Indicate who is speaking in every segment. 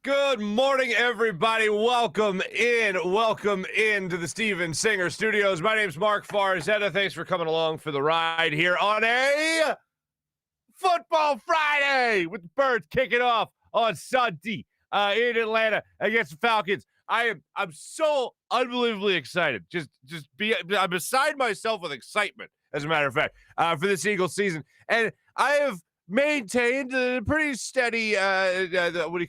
Speaker 1: Good morning, everybody. Welcome in to the Steven Singer Studios. My name's Marc Farzy. Thanks for coming along for the ride here on a Football Friday with the Birds kicking off on Sunday in Atlanta against the Falcons. I'm so unbelievably excited. I'm beside myself with excitement, as a matter of fact, for this Eagles season. And I have maintained a pretty steady, pretty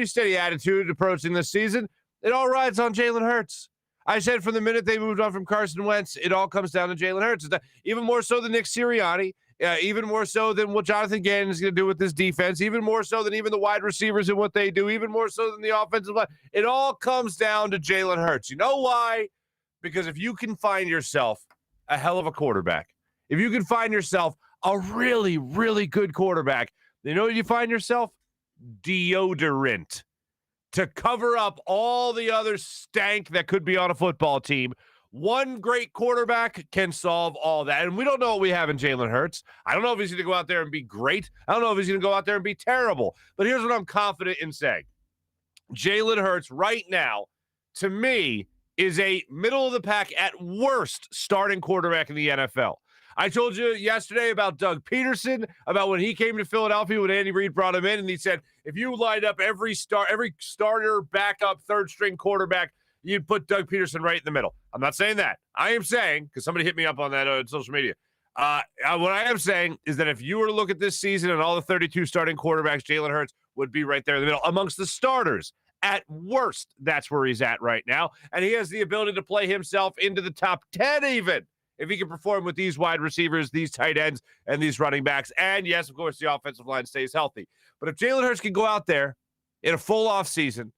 Speaker 1: steady attitude approaching this season. It all rides on Jalen Hurts. I said from the minute they moved on from Carson Wentz, it all comes down to Jalen Hurts. Even more so than Nick Sirianni, even more so than what Jonathan Gannon is going to do with this defense, even more so than even the wide receivers and what they do, even more so than the offensive line. It all comes down to Jalen Hurts. You know why? Because if you can find yourself a hell of a quarterback, if you can find yourself a really, really good quarterback, you know what you find yourself? Deodorant. To cover up all the other stank that could be on a football team, one great quarterback can solve all that. And we don't know what we have in Jalen Hurts. I don't know if he's going to go out there and be great. I don't know if he's going to go out there and be terrible. But here's what I'm confident in saying. Jalen Hurts right now, to me, is a middle-of-the-pack at worst starting quarterback in the NFL. I told you yesterday about Doug Peterson, about when he came to Philadelphia when Andy Reid brought him in, and he said, if you lined up every starter, backup, third-string quarterback, you'd put Doug Peterson right in the middle. I'm not saying that. I am saying, because somebody hit me up on that on social media, what I am saying is that if you were to look at this season and all the 32 starting quarterbacks, Jalen Hurts would be right there in the middle. Amongst the starters, at worst, that's where he's at right now, and he has the ability to play himself into the top 10 even, if he can perform with these wide receivers, these tight ends, and these running backs. And, yes, of course, the offensive line stays healthy. But if Jalen Hurts can go out there in a full offseason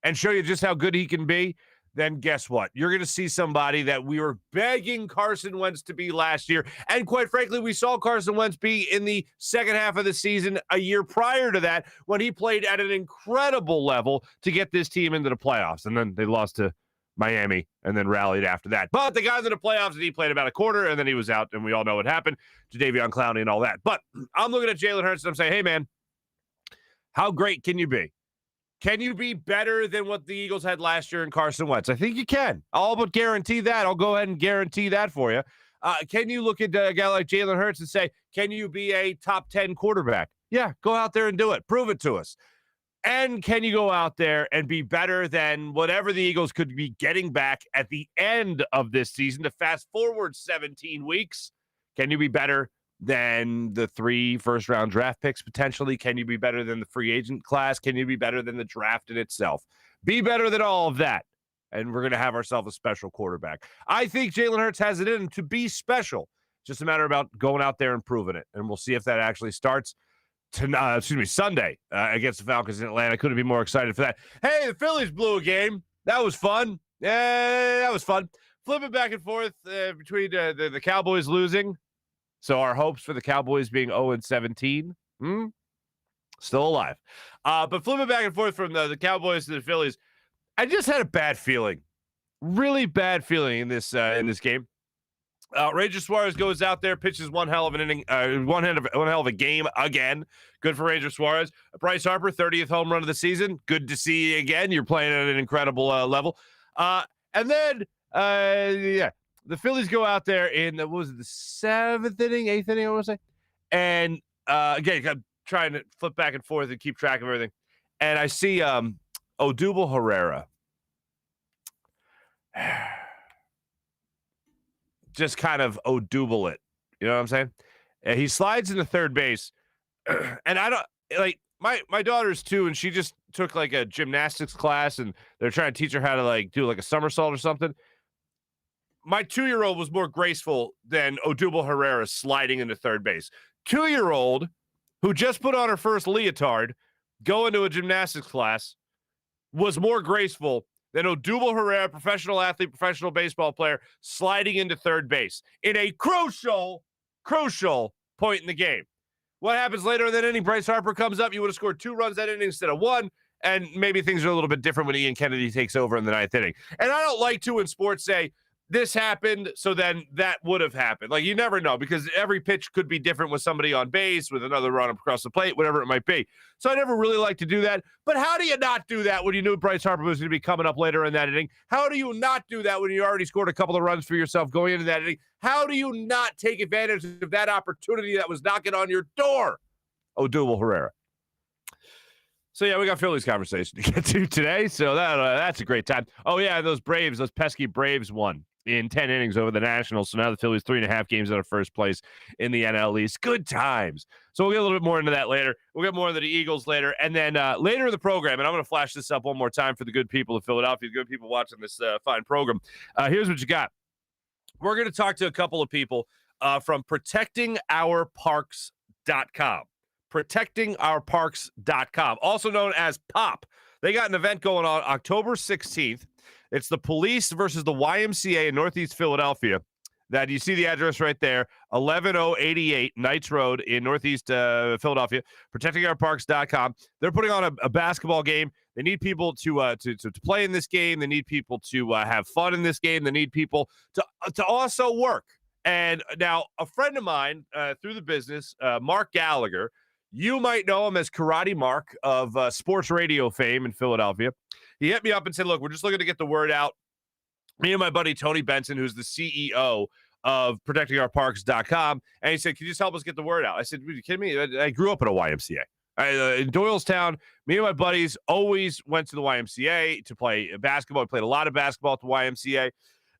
Speaker 1: and show you just how good he can be, then guess what? You're going to see somebody that we were begging Carson Wentz to be last year. And quite frankly, we saw Carson Wentz be in the second half of the season a year prior to that when he played at an incredible level to get this team into the playoffs. And then they lost to Miami, and then rallied after that. But they got into the playoffs, and he played about a quarter, and then he was out, and we all know what happened to Jadeveon Clowney and all that. But I'm looking at Jalen Hurts, and I'm saying, hey, man, how great can you be? Can you be better than what the Eagles had last year in Carson Wentz? I think you can. I'll but guarantee that. I'll go ahead and guarantee that for you. Can you look at a guy like Jalen Hurts and say, can you be a top 10 quarterback? Yeah, go out there and do it. Prove it to us. And can you go out there and be better than whatever the Eagles could be getting back at the end of this season to fast forward 17 weeks? Can you be better than the 3 first-round draft picks potentially? Can you be better than the free agent class? Can you be better than the draft in itself? Be better than all of that, and we're going to have ourselves a special quarterback. I think Jalen Hurts has it in him to be special. Just a matter about going out there and proving it, and we'll see if that actually starts Sunday against the Falcons in Atlanta. I couldn't be more excited for that. Hey, the Phillies blew a game. That was fun. Yeah, that was fun. Flipping back and forth between the Cowboys losing. So our hopes for the Cowboys being 0-17, still alive. But flipping back and forth from the Cowboys to the Phillies, I just had a bad feeling, really bad feeling in this game. Ranger Suarez goes out there, pitches one hell of an inning, one hell of a game again. Good for Ranger Suarez. Bryce Harper, 30th home run of the season. Good to see you again. You're playing at an incredible level. And then, the Phillies go out there in the 7th inning, 8th inning, I want to say. And again, I'm trying to flip back and forth and keep track of everything. And I see Odubel Herrera. Just kind of Odubel it. You know what I'm saying? And he slides into third base. And I don't like my daughter's 2, and she just took like a gymnastics class, and they're trying to teach her how to like do like a somersault or something. My 2-year-old was more graceful than Odubel Herrera sliding into third base. 2-year-old who just put on her first leotard, going to a gymnastics class, was more graceful than Odubel Herrera, professional athlete, professional baseball player, sliding into third base in a crucial point in the game. What happens later in that inning? Bryce Harper comes up. You would have scored 2 runs that inning instead of 1, and maybe things are a little bit different when Ian Kennedy takes over in the 9th inning. And I don't like to, in sports, say this happened, so then that would have happened. Like, you never know, because every pitch could be different with somebody on base, with another run across the plate, whatever it might be. So I never really like to do that. But how do you not do that when you knew Bryce Harper was going to be coming up later in that inning? How do you not do that when you already scored a couple of runs for yourself going into that inning? How do you not take advantage of that opportunity that was knocking on your door? Odubel Herrera. So, yeah, we got Phillies conversation to get to today, so that's a great time. Oh, yeah, those pesky Braves won in 10 innings over the Nationals, so now the Phillies 3.5 games out of first place in the NL East. Good times. So we'll get a little bit more into that later. We'll get more into the Eagles later, and then later in the program, and I'm going to flash this up one more time for the good people of Philadelphia, the good people watching this fine program. Here's what you got. We're going to talk to a couple of people from protectingourparks.com. protectingourparks.com, also known as POP. They got an event going on October 16th. It's the police versus the YMCA in Northeast Philadelphia. That you see the address right there, 11088 Knights Road in Northeast Philadelphia. Protectingourparks.com. They're putting on a basketball game. They need people to play in this game. They need people to have fun in this game. They need people to also work. And now a friend of mine through the business, Marc Gallagher, you might know him as Karate Marc of sports radio fame in Philadelphia. He hit me up and said, look, we're just looking to get the word out. Me and my buddy Tony Benson, who's the CEO of protectingourparks.com, and he said, can you just help us get the word out? I said, are you kidding me? I grew up at a YMCA. In Doylestown, me and my buddies always went to the YMCA to play basketball. We played a lot of basketball at the YMCA.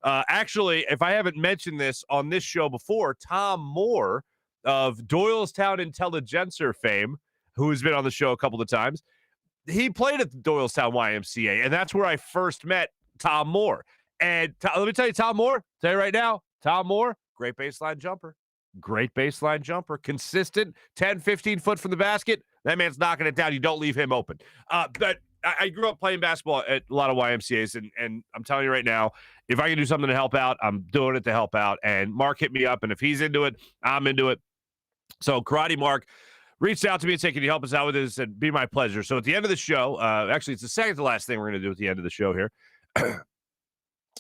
Speaker 1: Actually, if I haven't mentioned this on this show before, Tom Moore of Doylestown Intelligencer fame, who has been on the show a couple of times, he played at the Doylestown YMCA, and that's where I first met Tom Moore. And let me tell you, Tom Moore, tell you right now, Tom Moore, great baseline jumper. Great baseline jumper. Consistent, 10, 15 foot from the basket. That man's knocking it down. You don't leave him open. But I grew up playing basketball at a lot of YMCAs, and I'm telling you right now, if I can do something to help out, I'm doing it to help out. And Marc hit me up, and if he's into it, I'm into it. So Karate Marc reached out to me and said, can you help us out with this? And be my pleasure. So at the end of the show, actually, it's the second to last thing we're going to do at the end of the show here,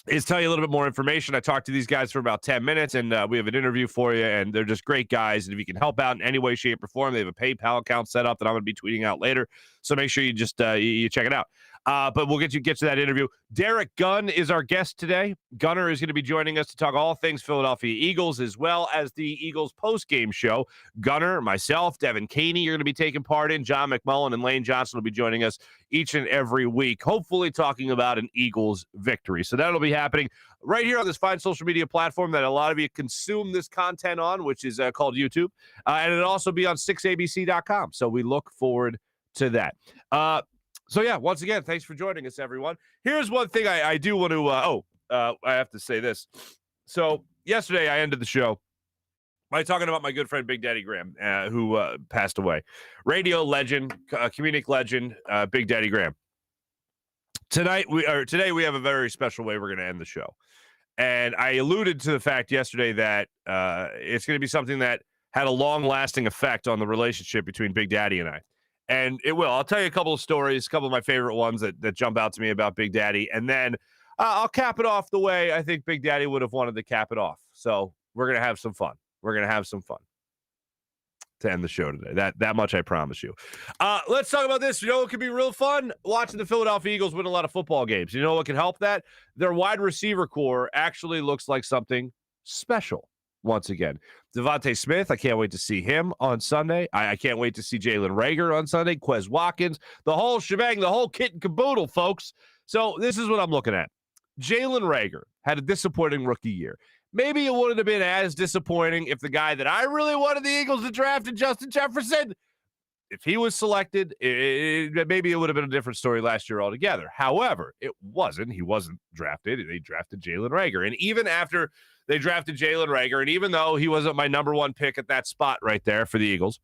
Speaker 1: is tell you a little bit more information. I talked to these guys for about 10 minutes, and we have an interview for you, and they're just great guys. And if you can help out in any way, shape, or form, they have a PayPal account set up that I'm going to be tweeting out later. So make sure you just you check it out. But we'll get to that interview. Derrick Gunn is our guest today. Gunner is going to be joining us to talk all things Philadelphia Eagles, as well as the Eagles post-game show. Gunner, myself, Devin Caney are going to be taking part in. John McMullen and Lane Johnson will be joining us each and every week, hopefully talking about an Eagles victory. So that'll be happening right here on this fine social media platform that a lot of you consume this content on, which is called YouTube. And it'll also be on 6abc.com. So we look forward to that. So, yeah, once again, thanks for joining us, everyone. Here's one thing I do want to I have to say this. So yesterday I ended the show by talking about my good friend Big Daddy Graham, who passed away. Radio legend, comedic legend, Big Daddy Graham. Today we have a very special way we're going to end the show. And I alluded to the fact yesterday that it's going to be something that had a long-lasting effect on the relationship between Big Daddy and I. And it will. I'll tell you a couple of stories, a couple of my favorite ones that jump out to me about Big Daddy. And then I'll cap it off the way I think Big Daddy would have wanted to cap it off. So we're going to have some fun. We're going to have some fun to end the show today. That much I promise you. Let's talk about this. You know what could be real fun? Watching the Philadelphia Eagles win a lot of football games. You know what can help that? Their wide receiver core actually looks like something special. Once again, Devontae Smith, I can't wait to see him on Sunday. I can't wait to see Jalen Reagor on Sunday, Quez Watkins, the whole shebang, the whole kit and caboodle, folks. So this is what I'm looking at. Jalen Reagor had a disappointing rookie year. Maybe it wouldn't have been as disappointing if the guy that I really wanted the Eagles to draft, Justin Jefferson, if he was selected, maybe it would have been a different story last year altogether. However, it wasn't. He wasn't drafted. They drafted Jalen Reagor. And even after they drafted Jalen Reagor, and even though he wasn't my number one pick at that spot right there for the Eagles,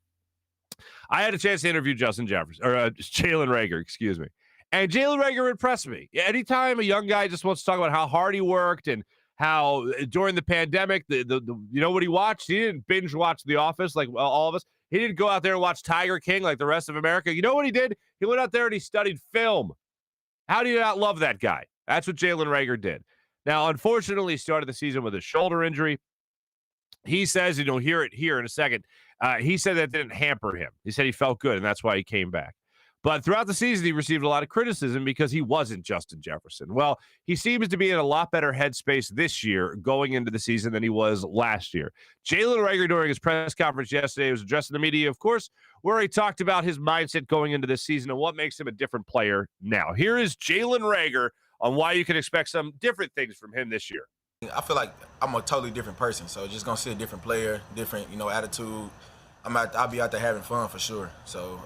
Speaker 1: I had a chance to interview Jalen Reagor, excuse me. And Jalen Reagor impressed me. Anytime a young guy just wants to talk about how hard he worked and how during the pandemic, the you know what he watched? He didn't binge watch The Office like all of us. He didn't go out there and watch Tiger King like the rest of America. You know what he did? He went out there and he studied film. How do you not love that guy? That's what Jalen Reagor did. Now, unfortunately, he started the season with a shoulder injury. He says, and you'll hear it here in a second, he said that didn't hamper him. He said he felt good, and that's why he came back. But throughout the season, he received a lot of criticism because he wasn't Justin Jefferson. Well, he seems to be in a lot better headspace this year going into the season than he was last year. Jalen Reagor, during his press conference yesterday, was addressing the media, of course, where he talked about his mindset going into this season and what makes him a different player now. Here is Jalen Reagor on why you can expect some different things from him this year.
Speaker 2: I feel like I'm a totally different person, so just gonna see a different player, different, attitude. I'll be out there having fun for sure. So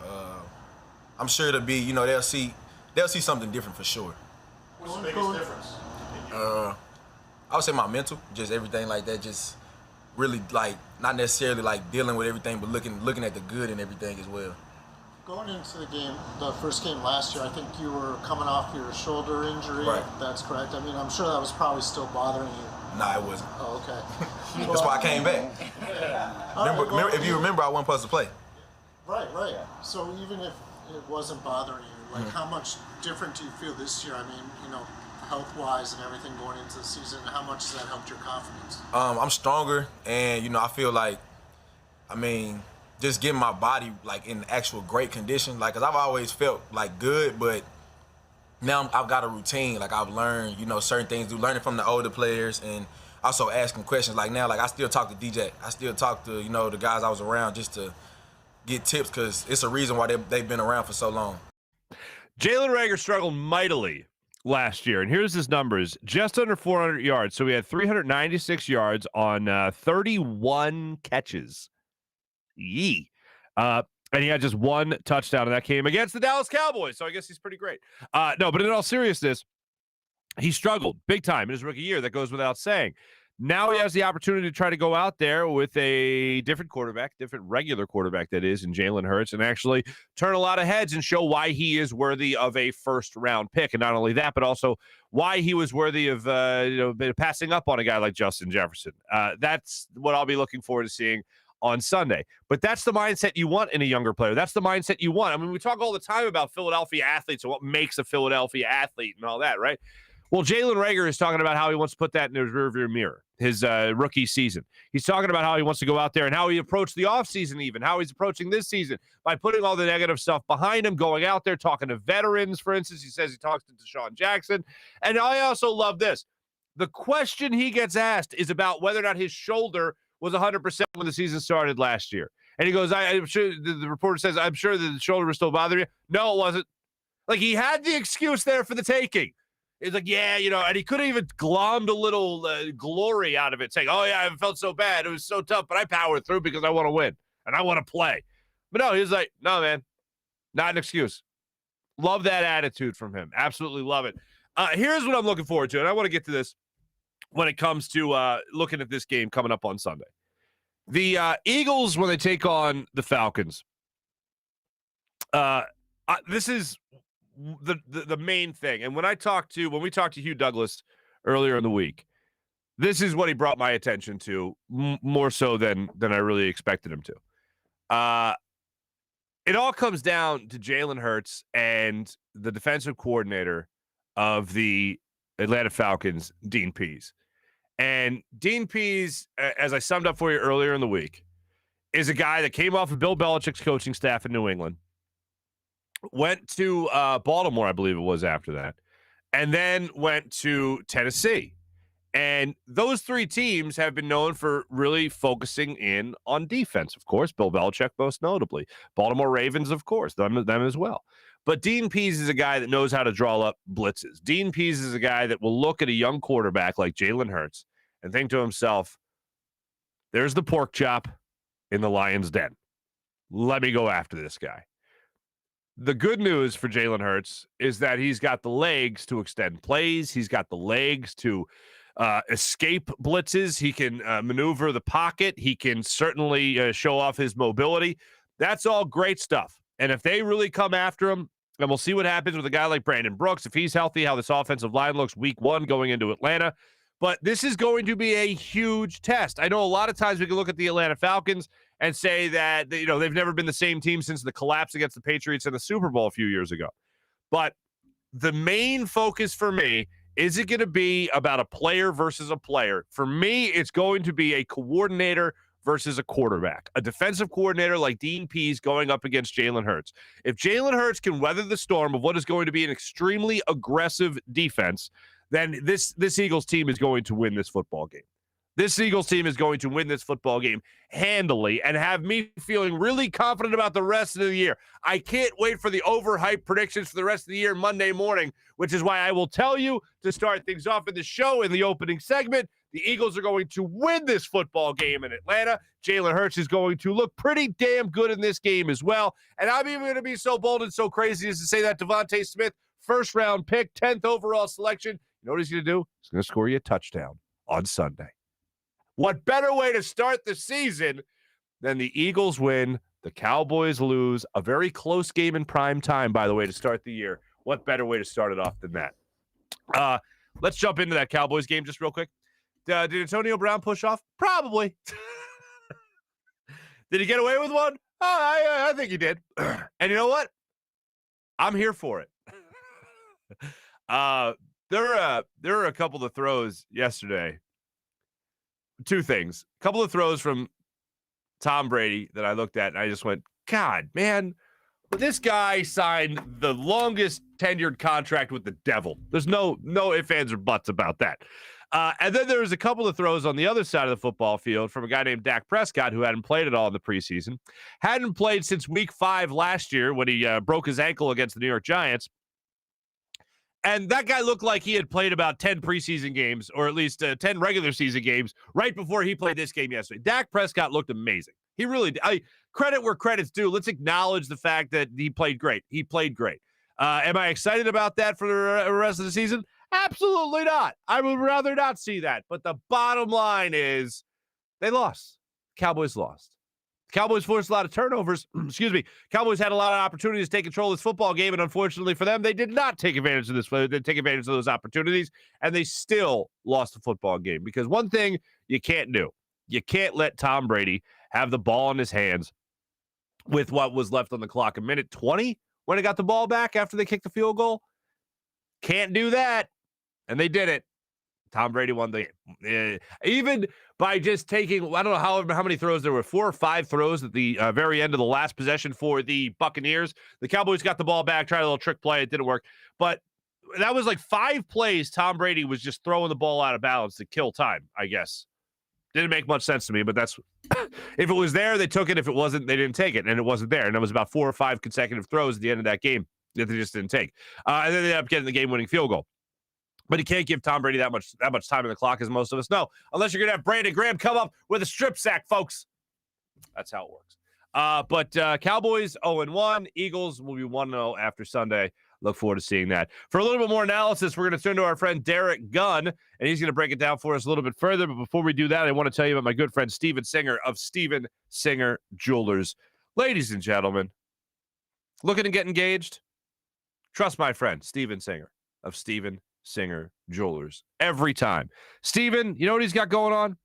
Speaker 2: I'm sure to be, they'll see something different for sure.
Speaker 3: What's the biggest difference?
Speaker 2: I would say my mental, just everything like that, just really like not necessarily like dealing with everything, but looking at the good and everything as well.
Speaker 3: Going into the first game last year, I think you were coming off your shoulder injury.
Speaker 2: Right.
Speaker 3: That's correct. I mean, I'm sure that was probably still bothering you.
Speaker 2: Nah, it wasn't.
Speaker 3: Oh, okay.
Speaker 2: That's why I came back. Remember, if you remember, I wasn't supposed to play.
Speaker 3: Right. So even if it wasn't bothering you, like how much different do you feel this year? I mean, health-wise and everything going into the season, how much has that helped your confidence?
Speaker 2: I'm stronger, and I feel like, just getting my body like in actual great condition, like, cause I've always felt like good, but now I've got a routine. Like I've learned, certain things, learning from the older players, and also asking questions. Like now, like I still talk to DJ, I still talk to the guys I was around just to get tips, cause it's a reason why they've been around for so long.
Speaker 1: Jalen Reagor struggled mightily last year, and here's his numbers: just under 400 yards. So he had 396 yards on 31 catches. And he had just one touchdown in that game against the Dallas Cowboys, so I guess he's pretty great. No, but in all seriousness, he struggled big time in his rookie year. That goes without saying. Now he has the opportunity to try to go out there with a different quarterback, different regular quarterback that is, in Jalen Hurts, and actually turn a lot of heads and show why he is worthy of a first-round pick. And not only that, but also why he was worthy of passing up on a guy like Justin Jefferson. That's what I'll be looking forward to seeing on Sunday. But that's the mindset you want in a younger player. That's the mindset you want. I mean, we talk all the time about Philadelphia athletes and what makes a Philadelphia athlete and all that, right? Well, Jalen Reagor is talking about how he wants to put that in his rearview mirror, his rookie season. He's talking about how he wants to go out there and how he approached the offseason, even how he's approaching this season by putting all the negative stuff behind him, going out there, talking to veterans, for instance. He says he talks to Deshaun Jackson. And I also love this. The question he gets asked is about whether or not his shoulder was 100% when the season started last year. And he goes, I'm sure, the reporter says, I'm sure that the shoulder was still bothering you. No, it wasn't. Like, he had the excuse there for the taking. It's like, yeah, and he could have even glommed a little glory out of it, saying, oh, yeah, I felt so bad. It was so tough, but I powered through because I want to win and I want to play. But no, he was like, no, man, not an excuse. Love that attitude from him. Absolutely love it. Here's what I'm looking forward to, and I want to get to this when it comes to looking at this game coming up on Sunday. The Eagles, when they take on the Falcons, this is the main thing. And when we talked to Hugh Douglas earlier in the week, this is what he brought my attention to more so than I really expected him to. It all comes down to Jalen Hurts and the defensive coordinator of the Atlanta Falcons, Dean Pease. And Dean Pease, as I summed up for you earlier in the week, is a guy that came off of Bill Belichick's coaching staff in New England, went to Baltimore, I believe it was after that, and then went to Tennessee. And those three teams have been known for really focusing in on defense, of course. Bill Belichick most notably. Baltimore Ravens, of course, them as well. But Dean Pease is a guy that knows how to draw up blitzes. Dean Pease is a guy that will look at a young quarterback like Jalen Hurts and think to himself, there's the pork chop in the lion's den. Let me go after this guy. The good news for Jalen Hurts is that he's got the legs to extend plays. He's got the legs to escape blitzes. He can maneuver the pocket. He can certainly show off his mobility. That's all great stuff. And if they really come after him, and we'll see what happens with a guy like Brandon Brooks, if he's healthy, how this offensive line looks week one going into Atlanta. But this is going to be a huge test. I know a lot of times we can look at the Atlanta Falcons and say that they've never been the same team since the collapse against the Patriots in the Super Bowl a few years ago. But the main focus for me Is it going to be about a player versus a player? For me, it's going to be a coordinator versus a quarterback, a defensive coordinator like Dean Pease going up against Jalen Hurts. If Jalen Hurts can weather the storm of what is going to be an extremely aggressive defense, then this Eagles team is going to win this football game. This Eagles team is going to win this football game handily and have me feeling really confident about the rest of the year. I can't wait for the overhyped predictions for the rest of the year Monday morning, which is why I will tell you to start things off in the show in the opening segment. The Eagles are going to win this football game in Atlanta. Jalen Hurts is going to look pretty damn good in this game as well. And I'm even going to be so bold and so crazy as to say that Devontae Smith, first-round pick, 10th overall selection, you know what he's going to do? He's going to score you a touchdown on Sunday. What better way to start the season than the Eagles win, the Cowboys lose, a very close game in prime time, by the way, to start the year. What better way to start it off than that? Let's jump into that Cowboys game just real quick. Did Antonio Brown push off? Probably. Did he get away with one? I think he did. And you know what? I'm here for it. There were a couple of throws yesterday. Two things. A couple of throws from Tom Brady that I looked at, and I just went, God, man, this guy signed the longest tenured contract with the devil. There's no ifs, ands, or buts about that. And then there was a couple of throws on the other side of the football field from a guy named Dak Prescott, who hadn't played at all in the preseason. Hadn't played since week 5 last year when he broke his ankle against the New York Giants. And that guy looked like he had played about 10 preseason games, or at least 10 regular season games, right before he played this game yesterday. Dak Prescott looked amazing. He really did. Credit where credit's due. Let's acknowledge the fact that he played great. He played great. Am I excited about that for the rest of the season? Absolutely not. I would rather not see that. But the bottom line is they lost. Cowboys lost. Cowboys forced a lot of turnovers. Excuse me. Cowboys had a lot of opportunities to take control of this football game, and unfortunately for them, they did not take advantage of this. They didn't take advantage of those opportunities, and they still lost the football game. Because one thing you can't do, you can't let Tom Brady have the ball in his hands with what was left on the clock. A minute 20 when he got the ball back after they kicked the field goal. Can't do that, and they did it. Tom Brady won the game. Even by just taking, I don't know how many throws there were, 4 or 5 throws at the very end of the last possession for the Buccaneers. The Cowboys got the ball back, tried a little trick play. It didn't work. But that was like 5 plays Tom Brady was just throwing the ball out of bounds to kill time, I guess. Didn't make much sense to me, but that's if it was there, they took it. If it wasn't, they didn't take it, and it wasn't there. And it was about 4 or 5 consecutive throws at the end of that game that they just didn't take. And then they ended up getting the game-winning field goal. But you can't give Tom Brady that much time on the clock, as most of us know, unless you're going to have Brandon Graham come up with a strip sack, folks. That's how it works. But Cowboys 0-1. Eagles will be 1-0 after Sunday. Look forward to seeing that. For a little bit more analysis, we're going to turn to our friend Derrick Gunn, and he's going to break it down for us a little bit further. But before we do that, I want to tell you about my good friend Steven Singer of Steven Singer Jewelers. Ladies and gentlemen, looking to get engaged? Trust my friend Steven Singer of Steven Singer Jewelers every time. Steven, you know what he's got going on?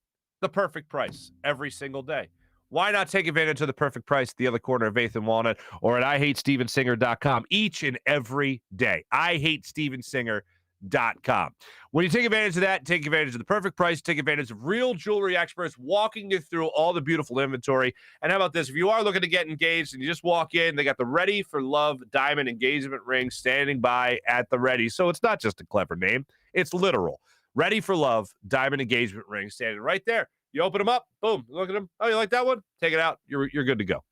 Speaker 1: The perfect price every single day. Why not take advantage of the perfect price at the other corner of 8th and Walnut or at IHateStevenSinger.com each and every day? IHateStevenSinger.com. When you take advantage of that, take advantage of the perfect price, take advantage of real jewelry experts walking you through all the beautiful inventory. And how about this? If you are looking to get engaged and you just walk in, they got the Ready for Love diamond engagement ring standing by at the ready. So it's not just a clever name. It's literal. Ready for Love diamond engagement ring standing right there. You open them up, boom, look at them. Oh, you like that one? Take it out. You're good to go.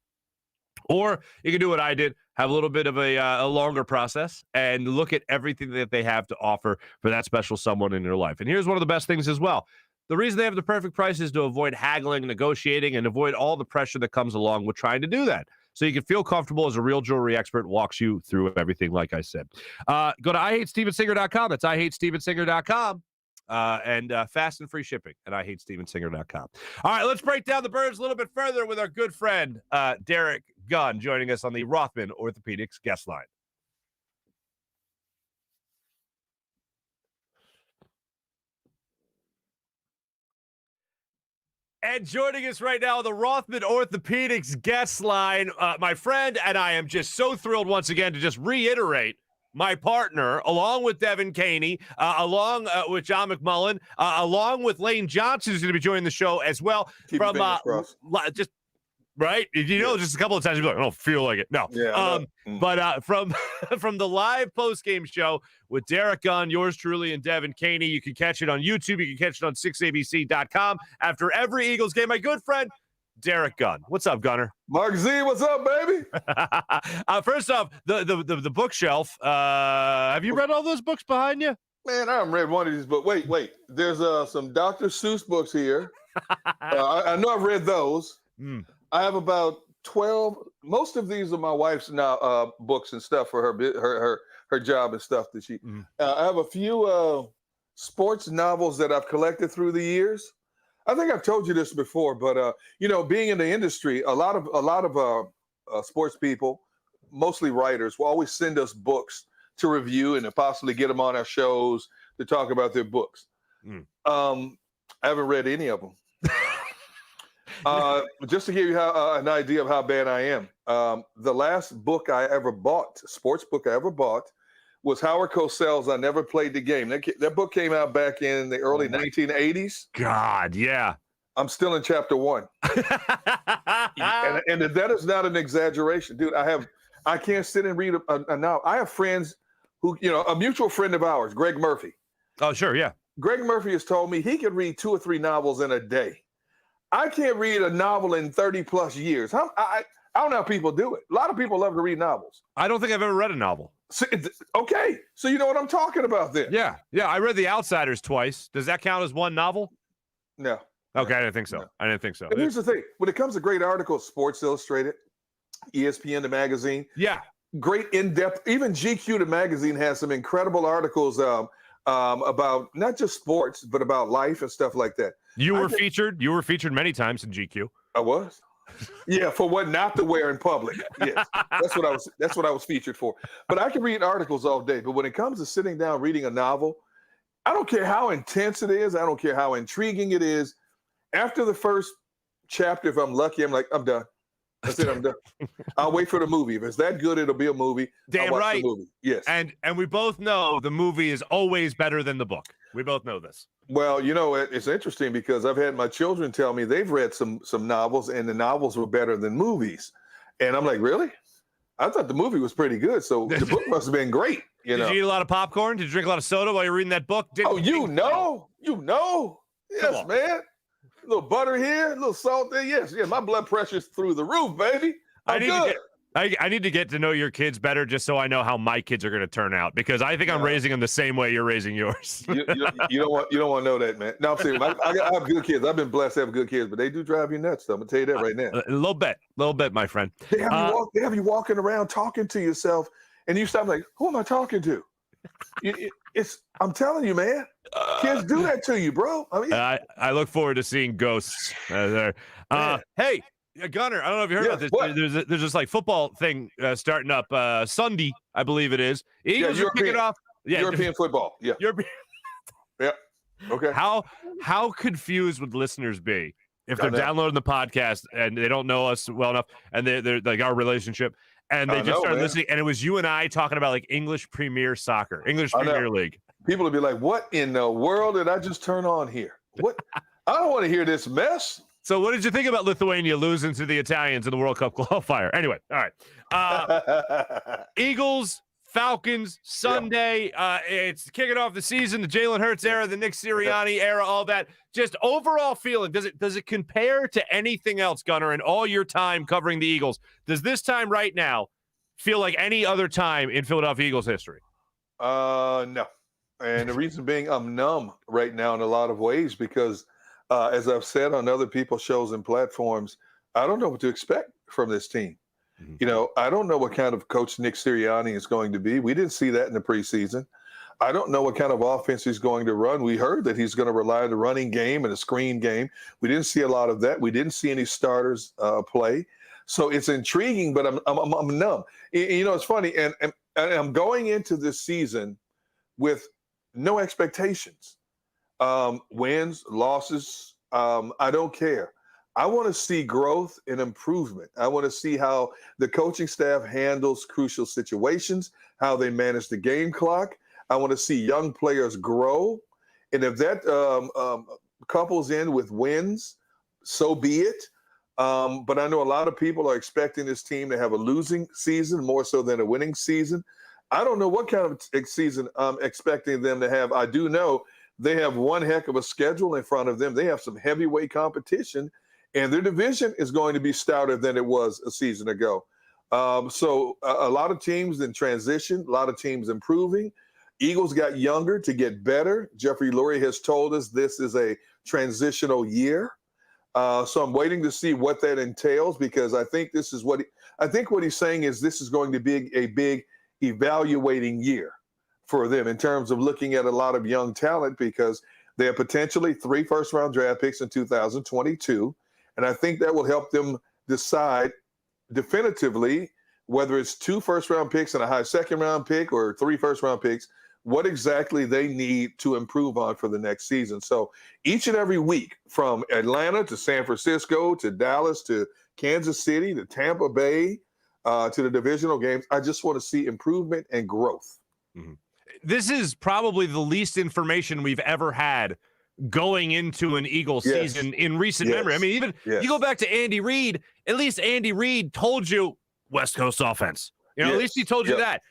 Speaker 1: Or you can do what I did, have a little bit of a longer process and look at everything that they have to offer for that special someone in your life. And here's one of the best things as well. The reason they have the perfect price is to avoid haggling, negotiating, and avoid all the pressure that comes along with trying to do that. So you can feel comfortable as a real jewelry expert walks you through everything, like I said. Go to IHateStevenSinger.com. That's IHateStevenSinger.com. And fast and free shipping at IHateStevenSinger.com. All right, let's break down the birds a little bit further with our good friend, Derrick Gunn, joining us on the Rothman Orthopaedics guest line. And joining us right now on the Rothman Orthopaedics guest line, my friend, and I am just so thrilled once again to just reiterate my partner, along with Devin Caney, along with John McMullen, along with Lane Johnson, who's going to be joining the show as well.
Speaker 4: Keep your fingers crossed.
Speaker 1: Just right, just a couple of times you'll be like, I don't feel like it. No, but from the live post game show with Derrick, Gunn, yours truly, and Devin Caney, you can catch it on YouTube. You can catch it on 6abc.com after every Eagles game. My good friend Derrick Gunn. What's up, Gunner?
Speaker 4: Mark Z, what's up, baby?
Speaker 1: First off, the bookshelf. Have you read all those books behind you?
Speaker 4: Man, I haven't read one of these, but wait. There's some Dr. Seuss books here. I know I've read those. I have about 12. Most of these are my wife's now books and stuff for her job and stuff that she. I have a few sports novels that I've collected through the years. I think I've told you this before, but being in the industry, a lot of sports people, mostly writers, will always send us books to review and to possibly get them on our shows to talk about their books. I haven't read any of them. Just to give you an idea of how bad I am, the last book I ever bought, sports book I ever bought, was Howard Cosell's I Never Played the Game. That book came out back in the early 1980s.
Speaker 1: God, yeah.
Speaker 4: I'm still in chapter 1. and that is not an exaggeration. Dude, I can't sit and read a novel. I have friends who, a mutual friend of ours, Greg Murphy.
Speaker 1: Oh, sure, yeah.
Speaker 4: Greg Murphy has told me he could read 2 or 3 novels in a day. I can't read a novel in 30 plus years. I don't know how people do it. A lot of people love to read novels.
Speaker 1: I don't think I've ever read a novel.
Speaker 4: Okay, so you know what I'm talking about then.
Speaker 1: Yeah. I read The Outsiders twice. Does that count as one novel?
Speaker 4: No.
Speaker 1: Okay, I didn't think so.
Speaker 4: No.
Speaker 1: I didn't think so.
Speaker 4: And here's the thing. When it comes to great articles, Sports Illustrated, ESPN, the magazine.
Speaker 1: Yeah.
Speaker 4: Great in-depth. Even GQ, the magazine, has some incredible articles about not just sports, but about life and stuff like that. You were featured many times in GQ. I was. Yeah, for what not to wear in public. Yes, that's what I was featured for. But I can read articles all day. But when it comes to sitting down reading a novel, I don't care how intense it is. I don't care how intriguing it is. After the first chapter, if I'm lucky, I'm like, I'm done. That's it. I'm done. I'll wait for the movie. If it's that good, it'll be a movie.
Speaker 1: Damn
Speaker 4: I'll watch
Speaker 1: right.
Speaker 4: the movie. Yes.
Speaker 1: And we both know the movie is always better than the book. We both know this.
Speaker 4: Well, it's interesting because I've had my children tell me they've read some novels and the novels were better than movies. And I'm like, really? I thought the movie was pretty good. So the book must have been great. Did you eat a lot of popcorn? Did you drink a lot of soda while you're reading that book? You know. Yes, man. A little butter here, a little salt there. Yes. My blood pressure's through the roof, baby. I need to get to know your kids better just so I know how my kids are going to turn out, because I think I'm raising them the same way you're raising yours. you don't want to know that, man. No, I'm serious. I have good kids. I've been blessed to have good kids, but they do drive you nuts, though. I'm going to tell you that right now. A little bit, my friend. They have you walking around talking to yourself, and you stop like, who am I talking to? I'm telling you, man. Kids do that to you, bro. I look forward to seeing ghosts there. Hey, Gunner, I don't know if you heard about this. What? There's this like football thing starting up Sunday, I believe it is. Eagles are kicking off. Yeah, European football. Yeah. Yeah. Okay. How confused would listeners be if they're downloading the podcast and they don't know us well enough, and they're like our relationship, and they just started listening, and it was you and I talking about like English Premier Soccer, English Premier League. People would be like, "What in the world did I just turn on here? What? I don't want to hear this mess." So what did you think about Lithuania losing to the Italians in the World Cup qualifier? Anyway, all right. Eagles, Falcons, Sunday. It's kicking off the season, the Jalen Hurts era, the Nick Sirianni era, all that. Just overall feeling, does it compare to anything else, Gunner, in all your time covering the Eagles? Does this time right now feel like any other time in Philadelphia Eagles history? No. And the reason being, I'm numb right now in a lot of ways because as I've said on other people's shows and platforms, I don't know what to expect from this team. Mm-hmm. I don't know what kind of coach Nick Sirianni is going to be. We didn't see that in the preseason. I don't know what kind of offense he's going to run. We heard that he's going to rely on the running game and the screen game. We didn't see a lot of that. We didn't see any starters So it's intriguing, but I'm numb. It's funny, and I'm going into this season with no expectations. Wins, losses, I don't care. I want to see growth and improvement. I want to see how the coaching staff handles crucial situations, how they manage the game clock. I want to see young players grow. And if that couples in with wins, so be it. But I know a lot of people are expecting this team to have a losing season more so than a winning season. I don't know what kind of season I'm expecting them to have. I do know they have one heck of a schedule in front of them. They have some heavyweight competition, and their division is going to be stouter than it was a season ago. So a lot of teams in transition, a lot of teams improving. Eagles got younger to get better. Jeffrey Lurie has told us this is a transitional year. So I'm waiting to see what that entails, because I think this is what he's saying is this is going to be a big evaluating year for them in terms of looking at a lot of young talent, because they have potentially 3 first-round draft picks in 2022. And I think that will help them decide definitively whether it's 2 first-round picks and a high second-round pick or 3 first-round picks, what exactly they need to improve on for the next season. So each and every week, from Atlanta to San Francisco to Dallas to Kansas City to Tampa Bay to the divisional games, I just want to see improvement and growth.
Speaker 1: Mm-hmm. This is probably the least information we've ever had going into an Eagles season in recent memory. I mean, even you go back to Andy Reid, at least Andy Reid told you West Coast offense. You know, at least he told you that.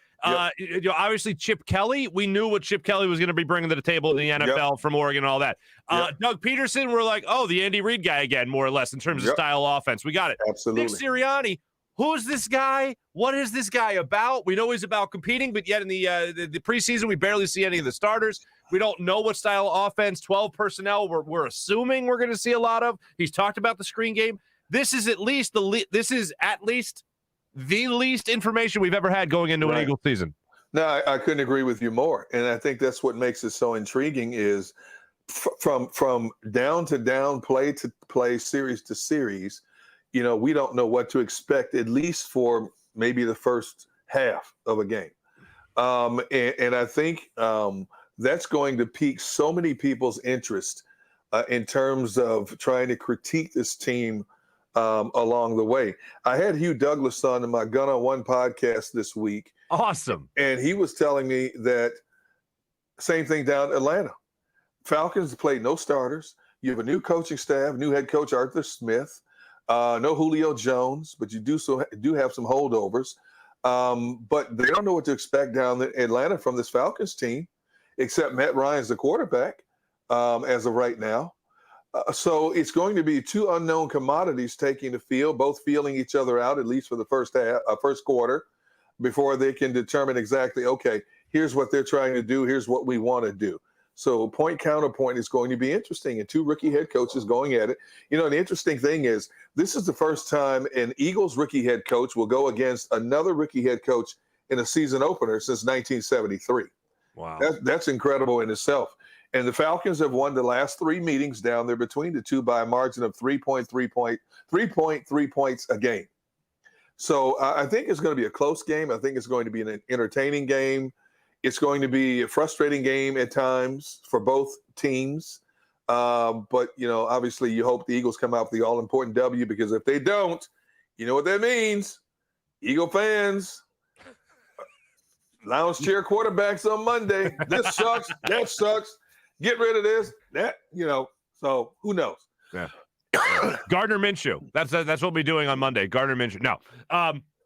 Speaker 1: You know, obviously Chip Kelly, we knew what Chip Kelly was going to be bringing to the table in the NFL from Oregon and all that. Doug Peterson, we're like, oh, the Andy Reid guy again, more or less, in terms of style offense. We got it.
Speaker 4: Absolutely.
Speaker 1: Nick Sirianni, who's this guy? What is this guy about? We know he's about competing, but yet in the preseason, we barely see any of the starters. We don't know what style of offense, 12 personnel, we're assuming we're going to see a lot of. He's talked about the screen game. This is at least the least information we've ever had going into an Eagles season.
Speaker 4: No, I couldn't agree with you more. And I think that's what makes it so intriguing is from down to down, play to play, series to series, you know, we don't know what to expect, at least for maybe the first half of a game. And I think that's going to pique so many people's interest in terms of trying to critique this team along the way. I had Hugh Douglas on in my Gunn on One podcast this week.
Speaker 1: Awesome.
Speaker 4: And he was telling me that same thing down in Atlanta. Falcons played no starters. You have a new coaching staff, new head coach Arthur Smith, no Julio Jones, but you do have some holdovers. But they don't know what to expect down in Atlanta from this Falcons team, except Matt Ryan's the quarterback as of right now. So it's going to be 2 unknown commodities taking the field, both feeling each other out, at least for the first quarter, before they can determine exactly, okay, here's what they're trying to do, here's what we want to do. So point counterpoint is going to be interesting, and 2 rookie head coaches going at it. You know, the interesting thing is this is the first time an Eagles rookie head coach will go against another rookie head coach in a season opener since 1973.
Speaker 1: Wow.
Speaker 4: That's incredible in itself. And the Falcons have won the last 3 meetings down there between the two by a margin of 3.3 points a game. So I think it's going to be a close game. I think it's going to be an entertaining game. It's going to be a frustrating game at times for both teams. But, you know, obviously you hope the Eagles come out with the all-important W, because if they don't, you know what that means. Eagle fans, lounge chair quarterbacks on Monday. This sucks. That sucks. Get rid of this. That, you know, so who knows?
Speaker 1: Yeah. Gardner Minshew. That's what we'll be doing on Monday. Gardner Minshew. No.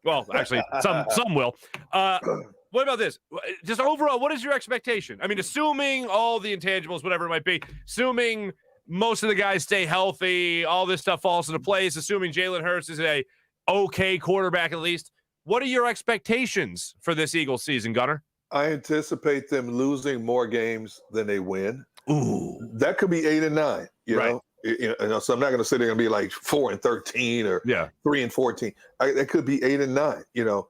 Speaker 1: Well, actually, some will. What about this? Just overall, what is your expectation? I mean, assuming all the intangibles, whatever it might be, assuming most of the guys stay healthy, all this stuff falls into place, assuming Jalen Hurts is a okay quarterback at least, what are your expectations for this Eagles season, Gunner?
Speaker 4: I anticipate them losing more games than they win.
Speaker 1: Ooh.
Speaker 4: That could be 8 and 9, you know? You know, so I'm not going to say they're going to be like 4 and 13 or 3 and 14. That could be 8 and 9, you know?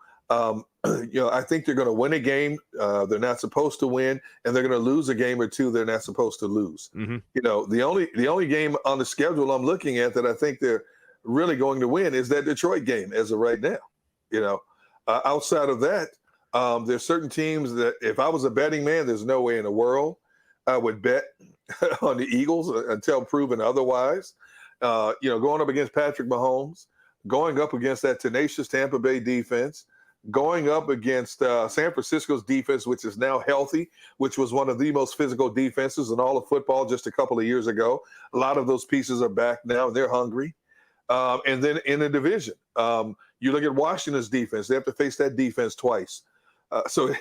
Speaker 4: You know, I think they're going to win a game they're not supposed to win, and they're going to lose a game or 2 they're not supposed to lose. Mm-hmm. You know, the only game on the schedule I'm looking at that I think they're really going to win is that Detroit game as of right now. You know, outside of that, there's certain teams that if I was a betting man, there's no way in the world I would bet on the Eagles until proven otherwise. Going up against Patrick Mahomes, going up against that tenacious Tampa Bay defense, going up against San Francisco's defense, which is now healthy, which was one of the most physical defenses in all of football just a couple of years ago. A lot of those pieces are back now, and they're hungry. And then in the division, you look at Washington's defense. They have to face that defense twice. So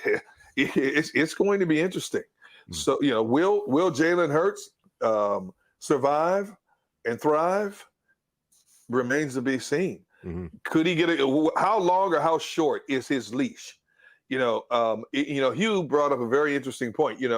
Speaker 4: it's going to be interesting. So, will Jalen Hurts survive and thrive? Remains to be seen. Mm-hmm. Could he get how long or how short is his leash? Hugh brought up a very interesting point. Hugh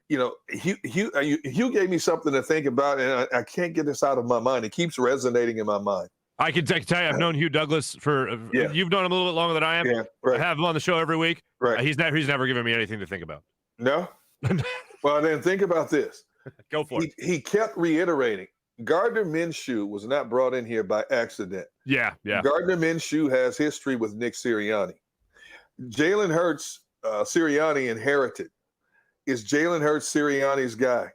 Speaker 4: gave me something to think about, and I can't get this out of my mind. It keeps resonating in my mind.
Speaker 1: I can tell you, I've known Hugh Douglas you've known him a little bit longer than I am.
Speaker 4: Yeah, right.
Speaker 1: I have him on the show every week.
Speaker 4: Right.
Speaker 1: He's never given me anything to think about.
Speaker 4: No? Well, then think about this.
Speaker 1: Go for it.
Speaker 4: He kept reiterating, Gardner Minshew was not brought in here by accident.
Speaker 1: Yeah.
Speaker 4: Gardner Minshew has history with Nick Sirianni. Jalen Hurts, Sirianni inherited. Is Jalen Hurts Sirianni's guy?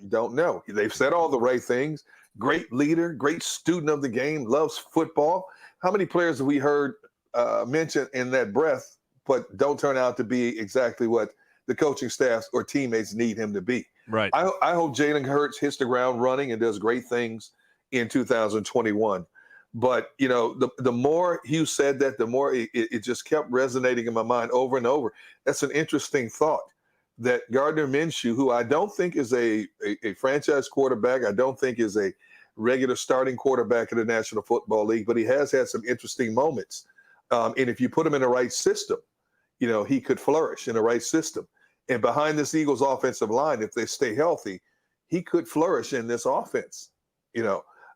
Speaker 4: Don't know. They've said all the right things. Great leader, great student of the game, loves football. How many players have we heard mentioned in that breath, but don't turn out to be exactly what the coaching staffs or teammates need him to be?
Speaker 1: Right.
Speaker 4: I hope Jalen Hurts hits the ground running and does great things in 2021. But, the more Hugh said that, the more it just kept resonating in my mind over and over. That's an interesting thought, that Gardner Minshew, who I don't think is a franchise quarterback, I don't think is a regular starting quarterback in the National Football League, but he has had some interesting moments. And if you put him in the right system, he could flourish in the right system. And behind this Eagles offensive line, if they stay healthy, he could flourish in this offense,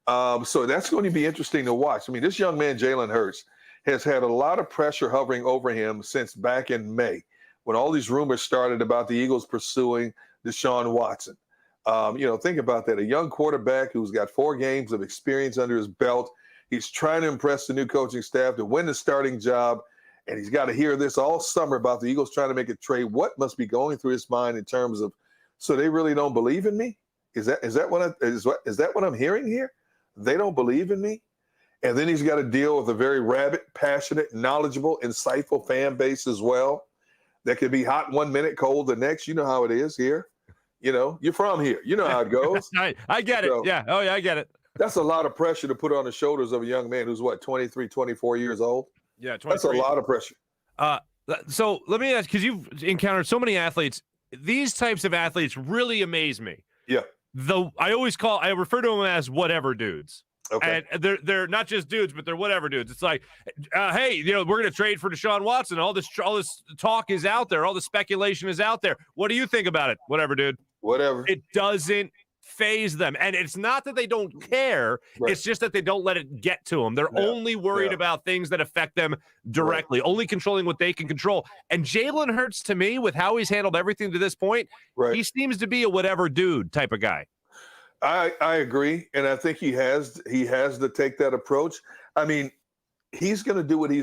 Speaker 4: So that's going to be interesting to watch. I mean, this young man, Jalen Hurts, has had a lot of pressure hovering over him since back in May, when all these rumors started about the Eagles pursuing Deshaun Watson. Think about that. A young quarterback who's got 4 games of experience under his belt. He's trying to impress the new coaching staff to win the starting job. And he's got to hear this all summer about the Eagles trying to make a trade. What must be going through his mind in terms of, so they really don't believe in me? Is that what I'm hearing here? They don't believe in me? And then he's got to deal with a very rabid, passionate, knowledgeable, insightful fan base as well. That could be hot one minute, cold the next. You know how it is here. You're from here. You know how it goes.
Speaker 1: I get it. Yeah. Oh, yeah, I get it.
Speaker 4: That's a lot of pressure to put on the shoulders of a young man who's, 23, 24 years old?
Speaker 1: Yeah, 23.
Speaker 4: That's a lot of pressure.
Speaker 1: So let me ask, because you've encountered so many athletes, these types of athletes really amaze me.
Speaker 4: Yeah.
Speaker 1: I refer to them as whatever dudes.
Speaker 4: Okay.
Speaker 1: And they're not just dudes, but they're whatever dudes. It's like, hey, we're going to trade for Deshaun Watson. All this talk is out there. All the speculation is out there. What do you think about it? Whatever, dude.
Speaker 4: Whatever.
Speaker 1: It doesn't phase them. And it's not that they don't care. Right. It's just that they don't let it get to them. They're only worried about things that affect them directly, only controlling what they can control. And Jalen Hurts, to me, with how he's handled everything to this point, he seems to be a whatever dude type of guy.
Speaker 4: I agree, and I think he has to take that approach. I mean, he's going to do what he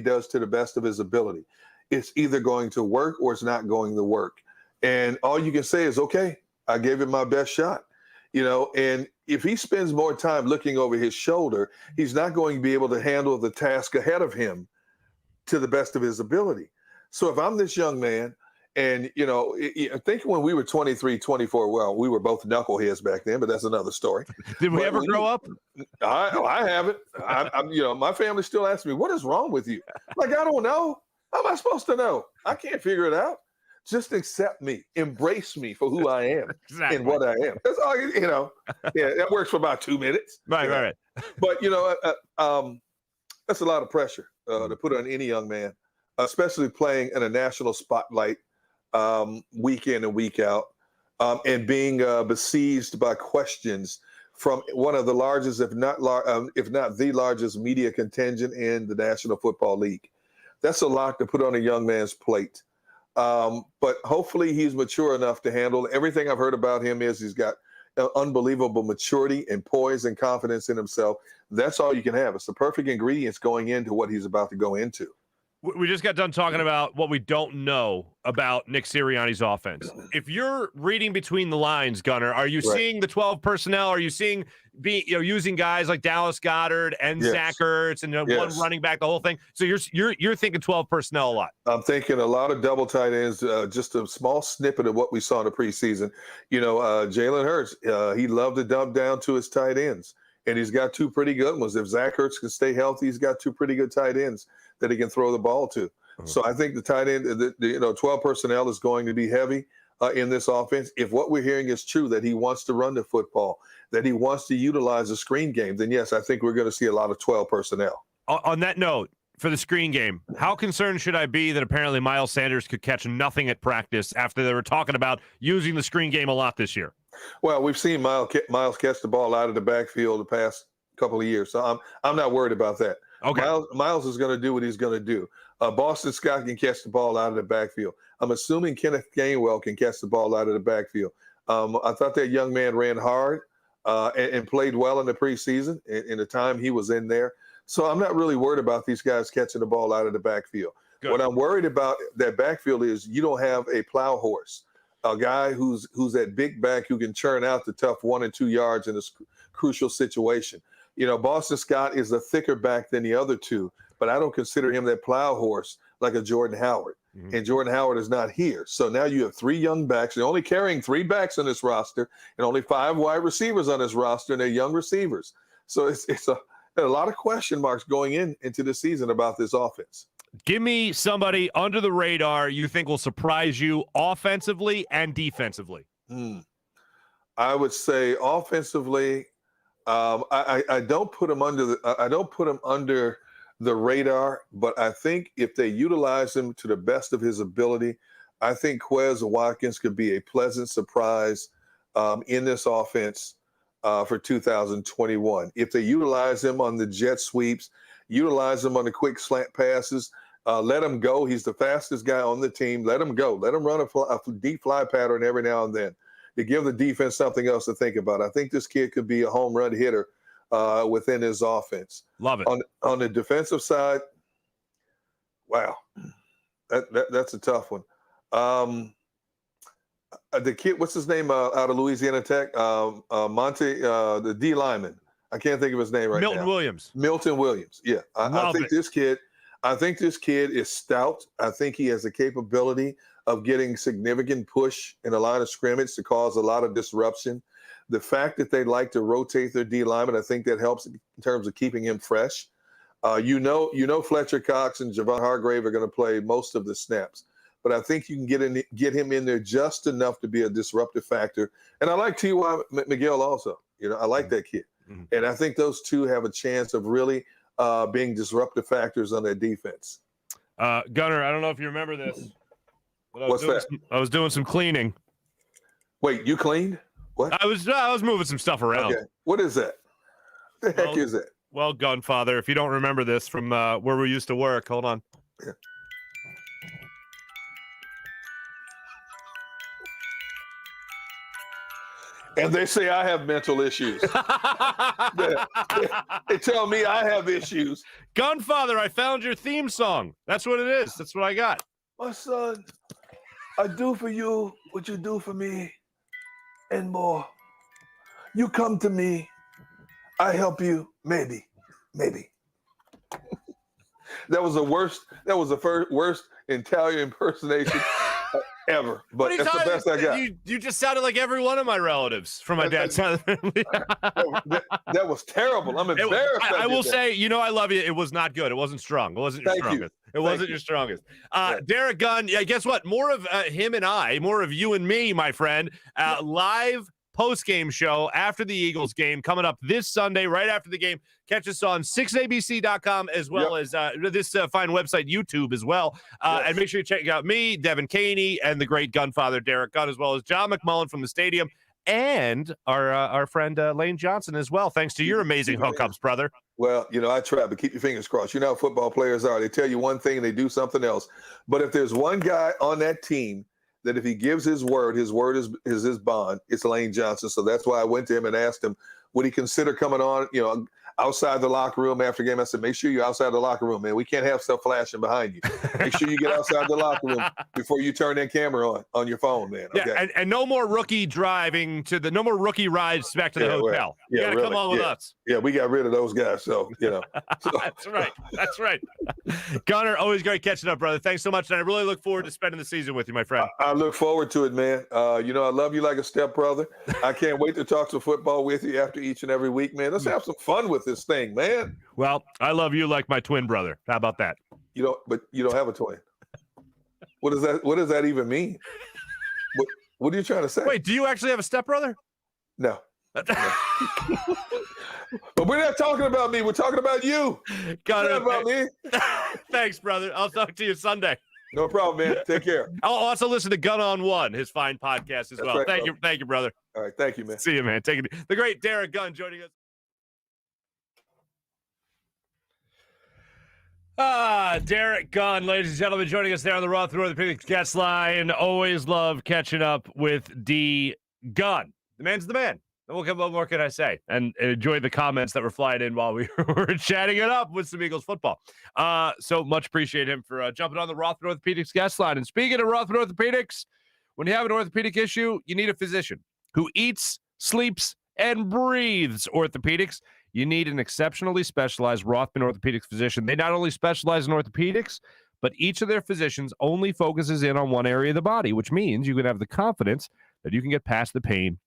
Speaker 4: does to the best of his ability. It's either going to work or it's not going to work. And all you can say is, okay, I gave it my best shot. And if he spends more time looking over his shoulder, he's not going to be able to handle the task ahead of him to the best of his ability. So if I'm this young man, and, I think when we were 23, 24, well, we were both knuckleheads back then, but that's another story.
Speaker 1: Did we ever grow up?
Speaker 4: I haven't. My family still asks me, what is wrong with you? Like, I don't know. How am I supposed to know? I can't figure it out. Just accept me. Embrace me for who I am and what I am. That's all, Yeah, that works for about 2 minutes.
Speaker 1: Right.
Speaker 4: But, that's a lot of pressure to put on any young man, especially playing in a national spotlight week in and week out, and being besieged by questions from one of the largest, if not the largest media contingent in the National Football League. That's a lot to put on a young man's plate. But hopefully he's mature enough to handle. Everything I've heard about him is he's got unbelievable maturity and poise and confidence in himself. That's all you can have. It's the perfect ingredients going into what he's about to go into.
Speaker 1: We just got done talking about what we don't know about Nick Sirianni's offense. If you're reading between the lines, Gunner, are you seeing the 12 personnel? Are you seeing using guys like Dallas Goedert and Zach Ertz and one running back, the whole thing? So you're thinking 12 personnel a lot.
Speaker 4: I'm thinking a lot of double tight ends. Just a small snippet of what we saw in the preseason. Jalen Hurts, he loved to dump down to his tight ends, and he's got two pretty good ones. If Zach Ertz can stay healthy, he's got two pretty good tight ends that he can throw the ball to. So I think the tight end, 12 personnel is going to be heavy in this offense. If what we're hearing is true, that he wants to run the football, that he wants to utilize the screen game, then yes, I think we're going to see a lot of 12 personnel.
Speaker 1: On that note, for the screen game, how concerned should I be that apparently Miles Sanders could catch nothing at practice after they were talking about using the screen game a lot this year?
Speaker 4: Well, we've seen Miles catch the ball out of the backfield the past couple of years, so I'm not worried about that.
Speaker 1: Okay.
Speaker 4: Miles is going to do what he's going to do. Boston Scott can catch the ball out of the backfield. I'm assuming Kenneth Gainwell can catch the ball out of the backfield. I thought that young man ran hard and played well in the preseason in the time he was in there. So I'm not really worried about these guys catching the ball out of the backfield. Good. What I'm worried about that backfield is you don't have a plow horse, a guy who's that big back who can churn out the tough 1 and 2 yards in a crucial situation. Boston Scott is a thicker back than the other two, but I don't consider him that plow horse like a Jordan Howard. Mm-hmm. And Jordan Howard is not here. So now you have 3 young backs. They're only carrying 3 backs on this roster and only 5 wide receivers on this roster, and they're young receivers. So it's a lot of question marks going into the season about this offense.
Speaker 1: Give me somebody under the radar you think will surprise you offensively and defensively.
Speaker 4: I would say offensively, I don't put him under the radar, but I think if they utilize him to the best of his ability, I think Quez Watkins could be a pleasant surprise in this offense for 2021. If they utilize him on the jet sweeps, utilize him on the quick slant passes, let him go. He's the fastest guy on the team. Let him go. Let him run a deep fly pattern every now and then to give the defense something else to think about. I think this kid could be a home run hitter within his offense.
Speaker 1: Love it.
Speaker 4: On the defensive side, wow, that's a tough one. The kid, what's his name out of Louisiana Tech? Monty, the D lineman. I can't think of his name right now. Milton Williams. Yeah, I think this kid is stout. I think he has the capability of getting significant push in the line of scrimmage to cause a lot of disruption. The fact that they like to rotate their D lineman, I think that helps in terms of keeping him fresh. Fletcher Cox and Javon Hargrave are going to play most of the snaps, but I think you can get him in there just enough to be a disruptive factor. And I like T.Y. McGill also. I like that kid. Mm-hmm. And I think those two have a chance of really being disruptive factors on their defense.
Speaker 1: Gunner, I don't know if you remember this.
Speaker 4: What's that?
Speaker 1: I was doing some cleaning.
Speaker 4: Wait, you cleaned? What?
Speaker 1: I was moving some stuff around.
Speaker 4: Okay. What is that? What the heck is that?
Speaker 1: Well, Gunfather, if you don't remember this from where we used to work, hold on.
Speaker 4: Yeah. And they say I have mental issues. They tell me I have issues.
Speaker 1: Gunfather, I found your theme song. That's what it is. That's what I got.
Speaker 4: My son, I do for you what you do for me and more. You come to me, I help you, maybe. That was the worst Italian impersonation ever. But that's the best I got.
Speaker 1: You just sounded like every one of my relatives from my dad's side of the family.
Speaker 4: that was terrible. I'm embarrassed.
Speaker 1: I will say, I love you. It was not good. It wasn't strong. It wasn't your strongest. It wasn't your strongest. Derrick Gunn, guess what? More of him and I, more of you and me, my friend. Live post-game show after the Eagles game coming up this Sunday, right after the game. Catch us on 6abc.com as well as this fine website, YouTube as well. And make sure you check out me, Devin Caney, and the great Gunfather Derrick Gunn, as well as John McMullen from the stadium and our friend Lane Johnson as well. Thanks to your amazing hookups, brother.
Speaker 4: Well, I try, but keep your fingers crossed. You know how football players are. They tell you one thing and they do something else. But if there's one guy on that team that if he gives his word is his bond, it's Lane Johnson. So that's why I went to him and asked him, would he consider coming on? outside the locker room after game. I said, make sure you're outside the locker room, man. We can't have stuff flashing behind you. Make sure you get outside the locker room before you turn that camera on your phone, man. Okay?
Speaker 1: Yeah, and no more rookie no more rookie rides back to the hotel.
Speaker 4: Well,
Speaker 1: You got to come on with us.
Speaker 4: Yeah, we got rid of those guys. So,
Speaker 1: That's right. That's right. Gunner, always great catching up, brother. Thanks so much. And I really look forward to spending the season with you, my friend.
Speaker 4: I look forward to it, man. I love you like a stepbrother. I can't wait to talk some football with you after each and every week, man. Let's have some fun with this thing, man.
Speaker 1: Well, I love you like my twin brother. How about that?
Speaker 4: But you don't have a twin. What does that even mean? What are you trying to say?
Speaker 1: Wait, do you actually have a stepbrother?
Speaker 4: No. But we're not talking about me. We're talking about you.
Speaker 1: Got it.
Speaker 4: Not about me.
Speaker 1: Thanks, brother. I'll talk to you Sunday.
Speaker 4: No problem, man. Take care.
Speaker 1: I'll also listen to Gun on One, his fine podcast as well.
Speaker 4: Right,
Speaker 1: thank you, brother.
Speaker 4: All right, thank you, man.
Speaker 1: See you, man. Take it. The great Derrick Gunn joining us. Derrick Gunn, ladies and gentlemen, joining us there on the Rothman Orthopaedics guest line. Always love catching up with D. Gunn. The man's the man. What more can I say? And enjoy the comments that were flying in while we were chatting it up with some Eagles football. So much appreciate him for jumping on the Rothman Orthopaedics guest line. And speaking of Rothman Orthopaedics, when you have an orthopedic issue, you need a physician who eats, sleeps, and breathes orthopedics. You need an exceptionally specialized Rothman Orthopaedics physician. They not only specialize in orthopedics, but each of their physicians only focuses in on one area of the body, which means you can have the confidence that you can get past the pain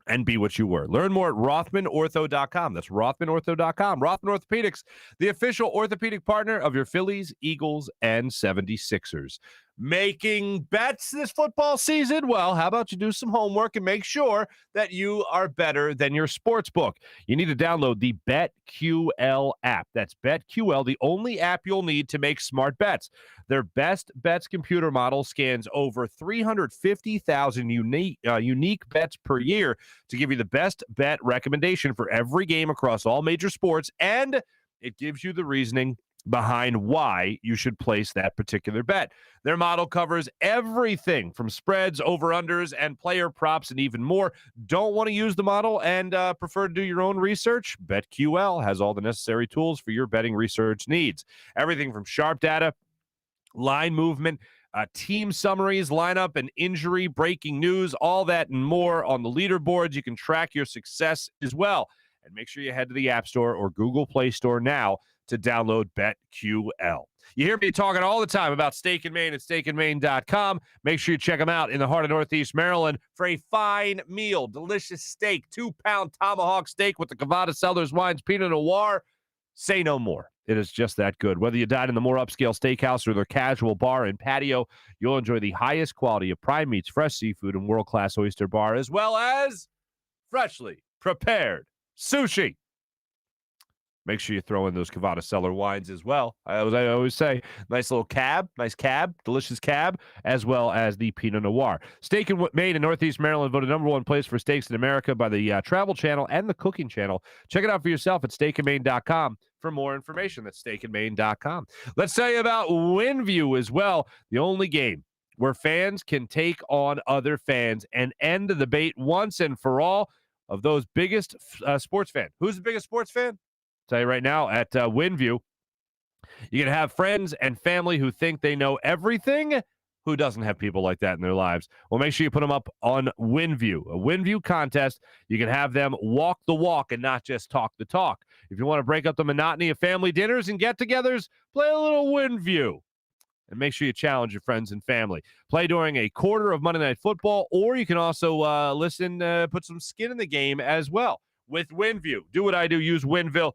Speaker 1: and be what you were. Learn more at RothmanOrtho.com. That's RothmanOrtho.com. Rothman Orthopaedics, the official orthopedic partner of your Phillies, Eagles, and 76ers. Making bets this football season? Well, how about you do some homework and make sure that you are better than your sports book. You need to download the BetQL app. That's BetQL, the only app you'll need to make smart bets. Their best bets computer model scans over 350,000 unique bets per year to give you the best bet recommendation for every game across all major sports, and it gives you the reasoning behind why you should place that particular bet. Their model covers everything from spreads, over-unders, and player props, and even more. Don't want to use the model and prefer to do your own research? BetQL has all the necessary tools for your betting research needs. Everything from sharp data, line movement, team summaries, lineup and injury, breaking news, all that and more on the leaderboards. You can track your success as well. And make sure you head to the App Store or Google Play Store now to download BetQL. You hear me talking all the time about Steak and Maine at steakandmaine.com. Make sure you check them out in the heart of Northeast Maryland for a fine meal. Delicious steak, 2-pound tomahawk steak with the Cavada Cellars Wines Pinot Noir. Say no more. It is just that good. Whether you dine in the more upscale steakhouse or their casual bar and patio, you'll enjoy the highest quality of prime meats, fresh seafood, and world-class oyster bar, as well as freshly prepared sushi. Make sure you throw in those Cavada Cellar wines as well. I always say, nice cab, delicious cab, as well as the Pinot Noir. Steak and Maine in Northeast Maryland voted #1 place for steaks in America by the Travel Channel and the Cooking Channel. Check it out for yourself at steakandmaine.com for more information. That's steakandmaine.com. Let's tell you about WinView as well, the only game where fans can take on other fans and end the debate once and for all of those biggest sports fan. Who's the biggest sports fan? Tell you right now at WinView, you can have friends and family who think they know everything. Who doesn't have people like that in their lives? Well, make sure you put them up on WinView, a WinView contest. You can have them walk the walk and not just talk the talk. If you want to break up the monotony of family dinners and get-togethers, play a little WinView. And make sure you challenge your friends and family. Play during a quarter of Monday Night Football, or you can also put some skin in the game as well with WinView. Do what I do. Use WinView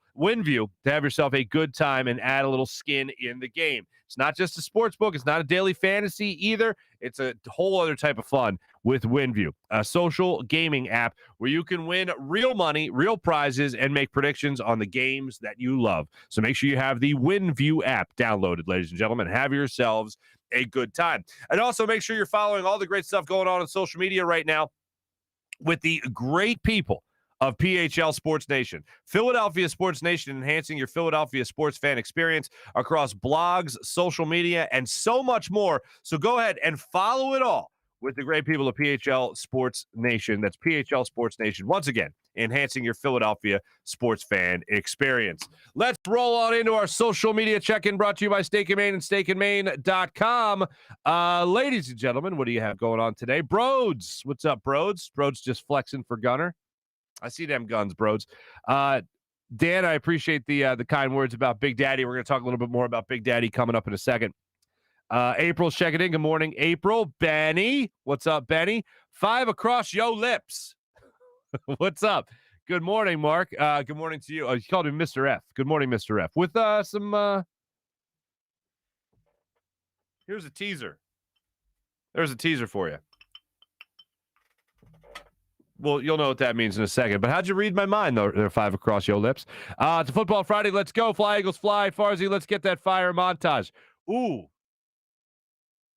Speaker 1: to have yourself a good time and add a little skin in the game. It's not just a sports book. It's not a daily fantasy either. It's a whole other type of fun with WinView, a social gaming app where you can win real money, real prizes, and make predictions on the games that you love. So make sure you have the WinView app downloaded, ladies and gentlemen. Have yourselves a good time. And also make sure you're following all the great stuff going on social media right now with the great people of PHL Sports Nation. Philadelphia Sports Nation, enhancing your Philadelphia sports fan experience across blogs, social media, and so much more. So go ahead and follow it all with the great people of PHL Sports Nation. That's PHL Sports Nation. Once again, enhancing your Philadelphia sports fan experience. Let's roll on into our social media check-in brought to you by Steak and Maine and steakandmaine.com. Ladies and gentlemen, what do you have going on today? Broads. What's up, Broads? Broads just flexing for Gunner. I see them guns, Broads. Dan, I appreciate the kind words about Big Daddy. We're going to talk a little bit more about Big Daddy coming up in a second. April's checking in. Good morning, April. Benny. What's up, Benny? 5 across your lips. What's up? Good morning, Marc. Good morning to you. Oh, you called him Mr. F. Good morning, Mr. F. With some here's a teaser. There's a teaser for you. Well, you'll know what that means in a second. But how'd you read my mind, though? There are 5 across your lips. It's a Football Friday. Let's go. Fly, Eagles, fly. Farzy, let's get that fire montage. Ooh.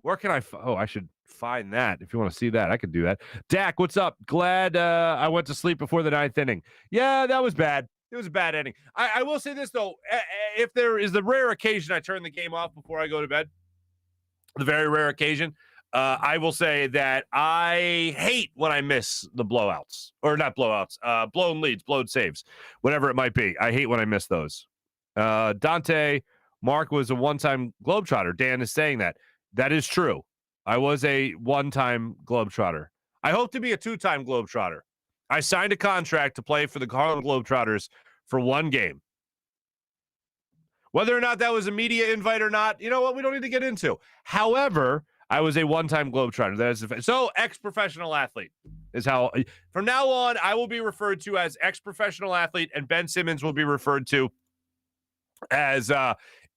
Speaker 1: Where can I should find that. If you want to see that, I could do that. Dak, what's up? Glad I went to sleep before the 9th inning. Yeah, that was bad. It was a bad inning. I will say this, though. If there is the rare occasion I turn the game off before I go to bed, the very rare occasion, I will say that I hate when I miss the blowouts. Or not blowouts. Blown leads, blown saves, whatever it might be. I hate when I miss those. Dante, Marc was a one-time Globetrotter. Dan is saying that. That is true. I was a one-time Globetrotter. I hope to be a 2-time Globetrotter. I signed a contract to play for the Harlem Globetrotters for 1 game. Whether or not that was a media invite or not, you know what? We don't need to get into. However, I was a one-time Globetrotter. That is so ex-professional athlete is how. From now on, I will be referred to as ex-professional athlete, and Ben Simmons will be referred to as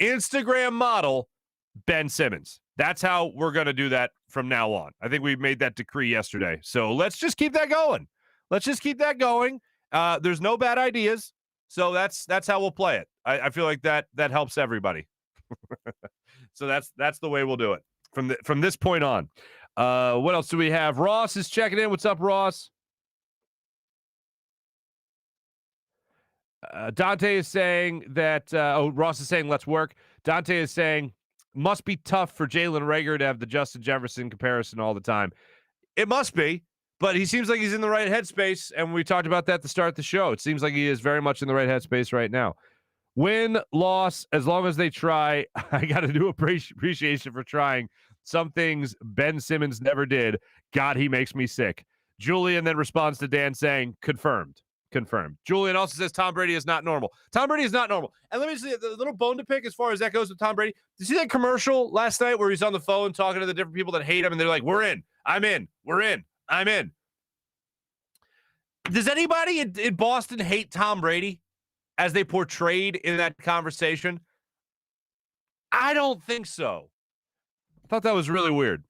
Speaker 1: Instagram model Ben Simmons. That's how we're going to do that from now on. I think we made that decree yesterday. So let's just keep that going. There's no bad ideas. So that's how we'll play it. I feel like that helps everybody. So that's the way we'll do it from this point on. What else do we have? Ross is checking in. What's up, Ross? Dante is saying that Ross is saying let's work. Dante is saying must be tough for Jalen Reagor to have the Justin Jefferson comparison all the time. It must be, but he seems like he's in the right headspace, and we talked about that at the start of the show. It seems like he is very much in the right headspace right now. Win, loss, as long as they try, I got a new appreciation for trying. Some things Ben Simmons never did. God, he makes me sick. Julian then responds to Dan saying, confirmed. Julian also says Tom Brady is not normal. Tom Brady is not normal. And let me say the little bone to pick as far as that goes with Tom Brady. Did you see that commercial last night where he's on the phone talking to the different people that hate him and they're like, we're in, I'm in, we're in, I'm in. Does anybody in Boston hate Tom Brady as they portrayed in that conversation? I don't think so. I thought that was really weird.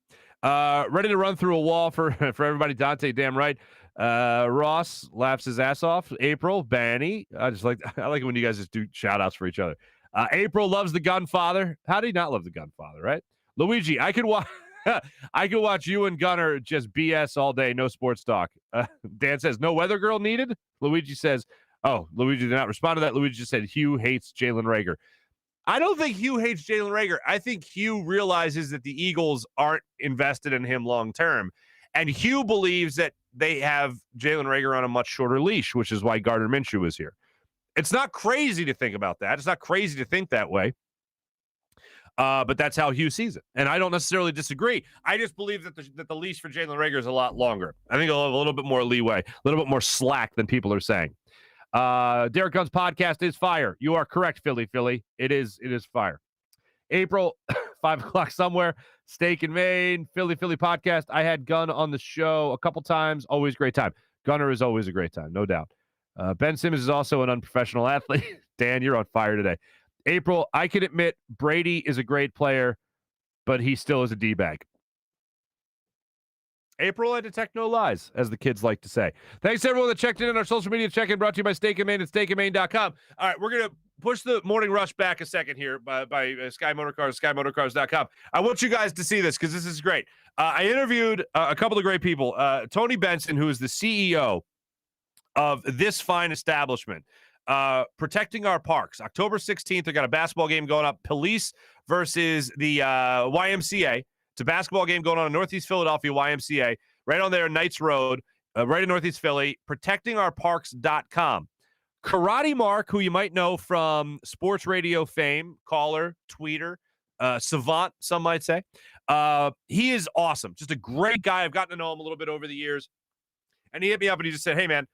Speaker 1: Ready to run through a wall for everybody. Dante, damn right. Ross laughs his ass off. April, Banny. I like it when you guys just do shout outs for each other. April loves the Gunfather. How do you not love the Gunfather, right? Luigi, I could watch you and Gunner just BS all day. No sports talk. Dan says no weather girl needed. Luigi says, Luigi did not respond to that. Luigi just said Hugh hates Jalen Reagor. I don't think Hugh hates Jalen Reagor. I think Hugh realizes that the Eagles aren't invested in him long term. And Hugh believes that they have Jalen Reagor on a much shorter leash, which is why Gardner Minshew is here. It's not crazy to think about that. It's not crazy to think that way. But that's how Hugh sees it. And I don't necessarily disagree. I just believe that the leash for Jalen Reagor is a lot longer. I think he'll have a little bit more leeway, a little bit more slack than people are saying. Derrick Gunn's podcast is fire. You are correct, Philly. It is fire. April, 5 o'clock somewhere. Steak and Maine, Philly podcast. I had Gunn on the show a couple times. Always great time. Gunner is always a great time, no doubt. Ben Simmons is also an unprofessional athlete. Dan, you're on fire today. April, I can admit Brady is a great player, but he still is a D-bag. April, I detect no lies, as the kids like to say. Thanks to everyone that checked in on our social media check-in, brought to you by Steak and Maine at steakandmaine.com. All right, we're going to push the morning rush back a second here by Sky Motorcars, skymotorcars.com. I want you guys to see this because this is great. I interviewed a couple of great people. Tony Benson, who is the CEO of this fine establishment, Protecting Our Parks. October 16th, they got a basketball game going up. Police versus the YMCA It's a basketball game going on in Northeast Philadelphia, YMCA, right on there, Knights Road, right in Northeast Philly, protectingourparks.com. Karate Marc, who you might know from sports radio fame, caller, tweeter, savant, some might say. He is awesome. Just a great guy. I've gotten to know him a little bit over the years. And he hit me up and he just said, hey, man,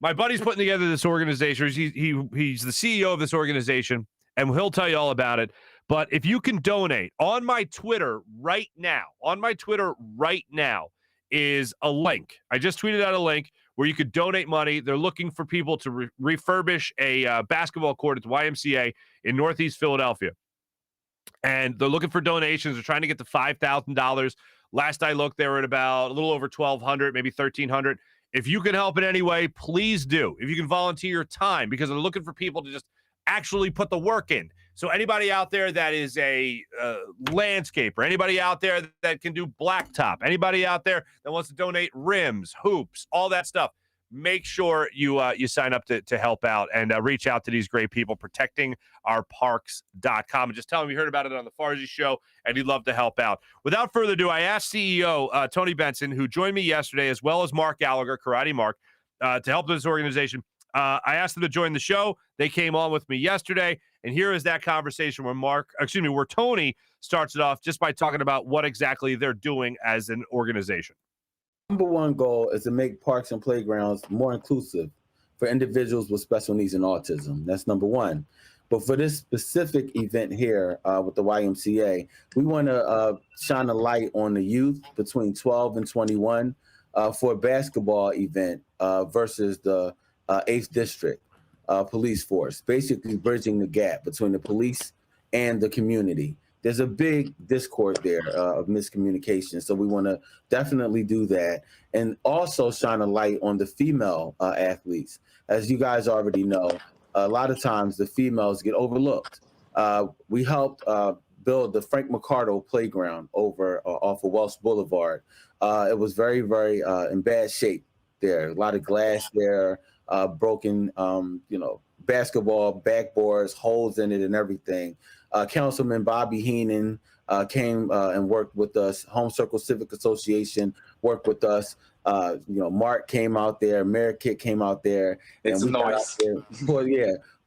Speaker 1: my buddy's putting together this organization. He's the CEO of this organization, and he'll tell you all about it. But if you can donate on my Twitter right now is a link. I just tweeted out a link where you could donate money. They're looking for people to refurbish a basketball court at the YMCA in Northeast Philadelphia. And they're looking for donations. They're trying to get to $5,000. Last I looked, they were at about a little over $1,200, maybe $1,300. If you can help in any way, please do. If you can volunteer your time, because they're looking for people to just actually put the work in. So anybody out there that is a landscaper, anybody out there that can do blacktop, anybody out there that wants to donate rims, hoops, all that stuff, make sure you sign up to help out and reach out to these great people, protectingourparks.com, and just tell them you heard about it on the Farzy show, and he'd love to help out. Without further ado, I asked CEO Tony Benson, who joined me yesterday, as well as Marc Gallagher, Karate Marc, to help this organization. I asked them to join the show. They came on with me yesterday, and here is that conversation where Tony starts it off just by talking about what exactly they're doing as an organization.
Speaker 5: Number one goal is to make parks and playgrounds more inclusive for individuals with special needs and autism. That's number one. But for this specific event here with the YMCA, we want to shine a light on the youth between 12 and 21 for a basketball event versus the 8th District police force, basically bridging the gap between the police and the community. There's a big discord there of miscommunication. So we want to definitely do that. And also shine a light on the female athletes. As you guys already know, a lot of times the females get overlooked. We helped build the Frank McCardle playground over off of Welsh Boulevard. It was very, very in bad shape there. A lot of glass there, broken, basketball backboards, holes in it and everything. Councilman Bobby Heenan came and worked with us. Home Circle Civic Association worked with us. Marc came out there. Mayor Kit came out there.
Speaker 6: It's
Speaker 5: and we
Speaker 6: nice.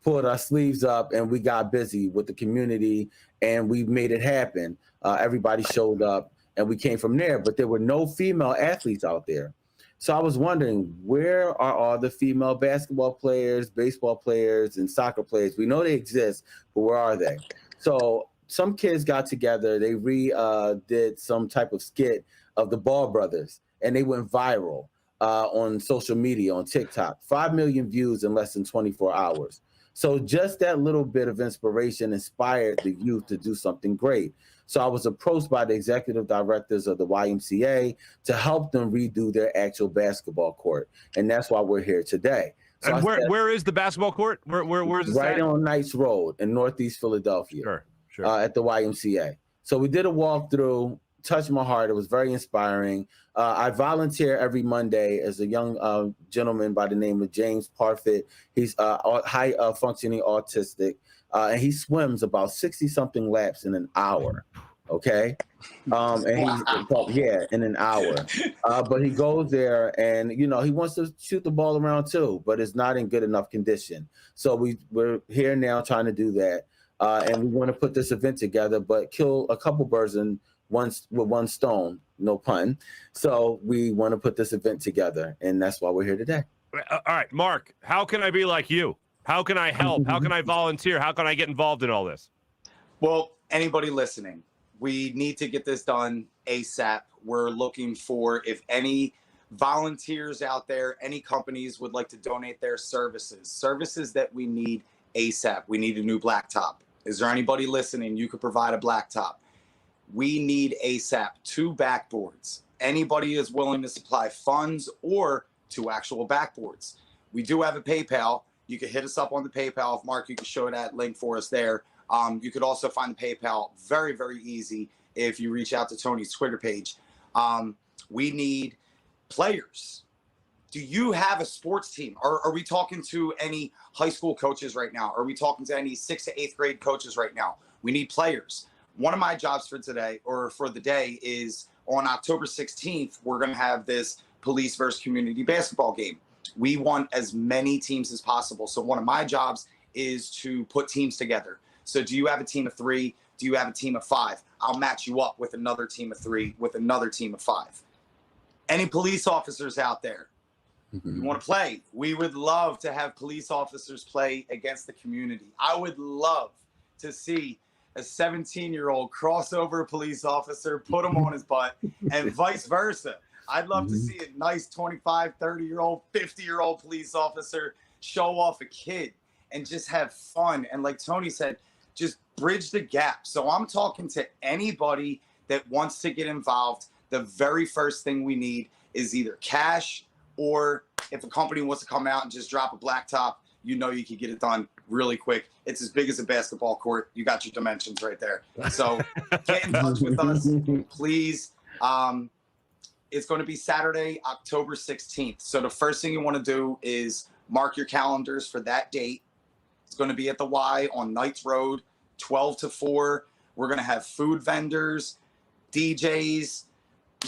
Speaker 5: pulled our sleeves up, and we got busy with the community, and we made it happen. Everybody showed up, and we came from there. But there were no female athletes out there. So I was wondering, where are all the female basketball players, baseball players, and soccer players? We know they exist, but where are they? So some kids got together. They did some type of skit of the Ball Brothers, and they went viral on social media, on TikTok. 5 million views in less than 24 hours. So just that little bit of inspiration inspired the youth to do something great. So I was approached by the executive directors of the YMCA to help them redo their actual basketball court. And that's why we're here today. So
Speaker 1: and where is the basketball court? Where is it?
Speaker 5: Right on Knights Road in Northeast Philadelphia.
Speaker 1: Sure.
Speaker 5: At the YMCA. So we did a walkthrough, touched my heart. It was very inspiring. I volunteer every Monday as a young gentleman by the name of James Parfit. He's high functioning autistic, and he swims about 60-something laps in an hour. Okay. In an hour. But he goes there and, he wants to shoot the ball around too, but it's not in good enough condition. So we're here now trying to do that. And we want to put this event together, but kill a couple birds with one stone, no pun. So we want to put this event together, and that's why we're here today.
Speaker 1: All right, Marc, how can I be like you? How can I help? How can I volunteer? How can I get involved in all this?
Speaker 6: Well, anybody listening, we need to get this done ASAP. We're looking for, if any volunteers out there, any companies would like to donate their services that we need ASAP. We need a new blacktop. Is there anybody listening? You could provide a blacktop. We need ASAP 2 backboards. Anybody is willing to supply funds or 2 actual backboards. We do have a PayPal. You can hit us up on the PayPal. If Marc, you can show that link for us there. You could also find the PayPal very, very easy if you reach out to Tony's Twitter page. We need players. Do you have a sports team? Are we talking to any high school coaches right now? Are we talking to any 6th to 8th grade coaches right now? We need players. one of my jobs for today or for the day is on October 16th, we're going to have this police versus community basketball game. We want as many teams as possible. So one of my jobs is to put teams together. So do you have a team of 3? Do you have a team of 5? I'll match you up with another team of 3, with another team of 5. Any police officers out there? You want to play? We would love to have police officers play against the community. I would love to see a 17-year-old crossover police officer, put him on his butt, and vice versa. I'd love to see a nice 25, 30-year-old, 50-year-old police officer show off a kid and just have fun. And like Tony said, just bridge the gap. So I'm talking to anybody that wants to get involved. The very first thing we need is either cash, or if a company wants to come out and just drop a blacktop, you know you can get it done really quick. It's as big as a basketball court. You got your dimensions right there. So get in touch with us, please. It's going to be Saturday, October 16th. So the first thing you want to do is mark your calendars for that date. It's going to be at the Y on Knights Road, 12 to 4. We're going to have food vendors, DJs,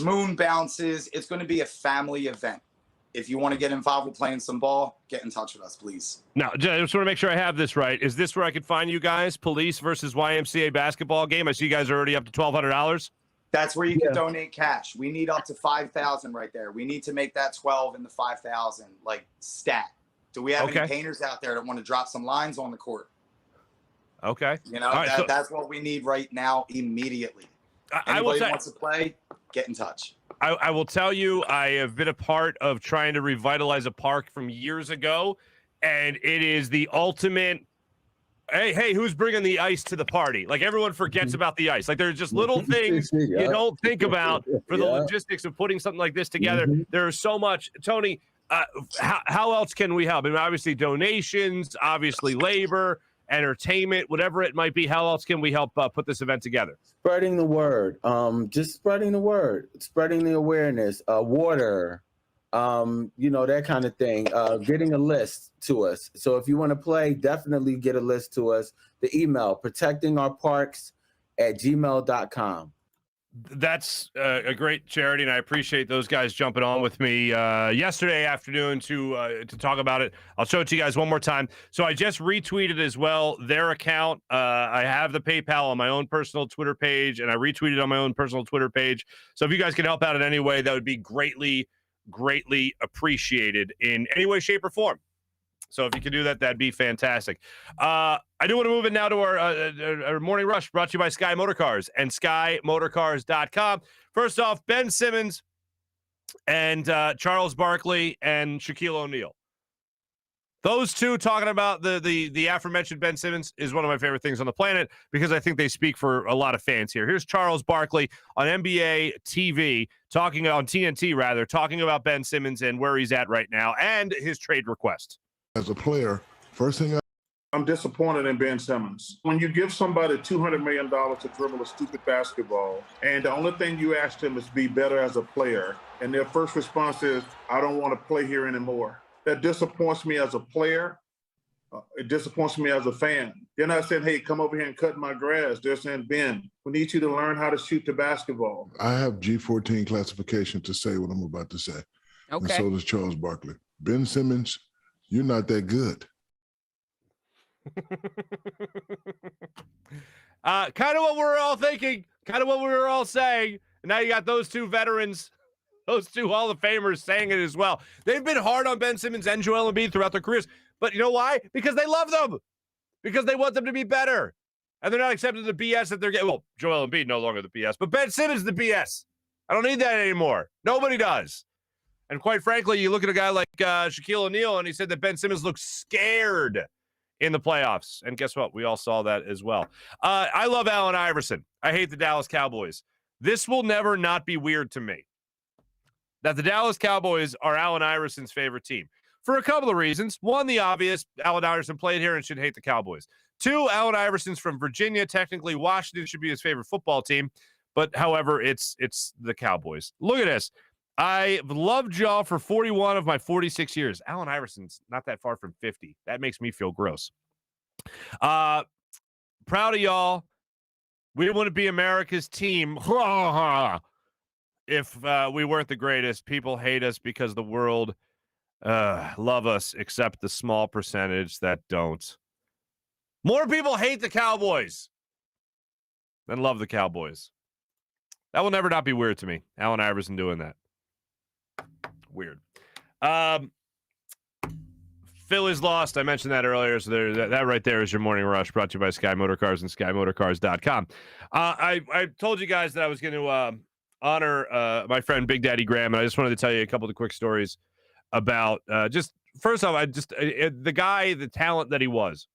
Speaker 6: moon bounces. It's going to be a family event. If you want to get involved with playing some ball, get in touch with us, please.
Speaker 1: Now, I just want to make sure I have this right. Is this where I could find you guys? Police versus YMCA basketball game. I see you guys are already up to $1,200.
Speaker 6: That's where you can donate cash. We need up to 5,000 right there. We need to make that 12 and the 5,000 like stat. Do we have any painters out there that want to drop some lines on the court?
Speaker 1: Okay.
Speaker 6: You know, that's what we need right now immediately. Anybody wants to play, get in touch.
Speaker 1: I will tell you, I have been a part of trying to revitalize a park from years ago, and it is the ultimate, hey, who's bringing the ice to the party? Like, everyone forgets about the ice. Like, there's just little things you don't think about for the logistics of putting something like this together. There's so much. Tony, how else can we help? I mean, obviously donations, obviously labor, entertainment, whatever it might be. How else can we help put this event together?
Speaker 5: Spreading the word, just spreading the word, spreading the awareness, water, that kind of thing, getting a list to us. So if you want to play, definitely get a list to us. The email, protectingourparks@gmail.com.
Speaker 1: That's a great charity, and I appreciate those guys jumping on with me yesterday afternoon to talk about it. I'll show it to you guys one more time. So I just retweeted as well their account. I have the PayPal on my own personal Twitter page, and I retweeted on my own personal Twitter page. So if you guys can help out in any way, that would be greatly, greatly appreciated in any way, shape, or form. So if you can do that, that'd be fantastic. I do want to move in now to our morning rush, brought to you by Sky Motorcars and SkyMotorcars.com. First off, Ben Simmons and Charles Barkley and Shaquille O'Neal. Those two talking about the aforementioned Ben Simmons is one of my favorite things on the planet because I think they speak for a lot of fans here. Here's Charles Barkley on NBA TV, talking on TNT rather, talking about Ben Simmons and where he's at right now and his trade request.
Speaker 7: As a player, first thing I'm disappointed in Ben Simmons. When you give somebody $200 million to dribble a stupid basketball, and the only thing you ask them is be better as a player, and their first response is, I don't want to play here anymore. That disappoints me as a player. It disappoints me as a fan. They're not saying, hey, come over here and cut my grass. They're saying, Ben, we need you to learn how to shoot the basketball. I have G14 classification to say what I'm about to say. Okay. And so does Charles Barkley. Ben Simmons, you're not that good.
Speaker 1: Kind of what we were all thinking, kind of what we were all saying. And now you got those two veterans, those two Hall of Famers saying it as well. They've been hard on Ben Simmons and Joel Embiid throughout their careers. But you know why? Because they love them. Because they want them to be better. And they're not accepting the BS that they're getting. Well, Joel Embiid no longer the BS, but Ben Simmons the BS. I don't need that anymore. Nobody does. And quite frankly, you look at a guy like Shaquille O'Neal, and he said that Ben Simmons looks scared in the playoffs. And guess what? We all saw that as well. I love Allen Iverson. I hate the Dallas Cowboys. This will never not be weird to me that the Dallas Cowboys are Allen Iverson's favorite team for a couple of reasons. One, the obvious, Allen Iverson played here and should hate the Cowboys. Two, Allen Iverson's from Virginia. Technically, Washington should be his favorite football team. But however, it's the Cowboys. Look at this. I've loved y'all for 41 of my 46 years. Allen Iverson's not that far from 50. That makes me feel gross. Proud of y'all. We wouldn't be America's team if we weren't the greatest. People hate us because the world love us, except the small percentage that don't. More people hate the Cowboys than love the Cowboys. That will never not be weird to me. Allen Iverson doing that. Weird. Phillies lost. I mentioned that earlier. So that right there is your morning rush, brought to you by Sky Motorcars and SkyMotorcars.com. I told you guys that I was going to honor my friend Big Daddy Graham, and I just wanted to tell you a couple of quick stories about just first off, the guy, the talent that he was.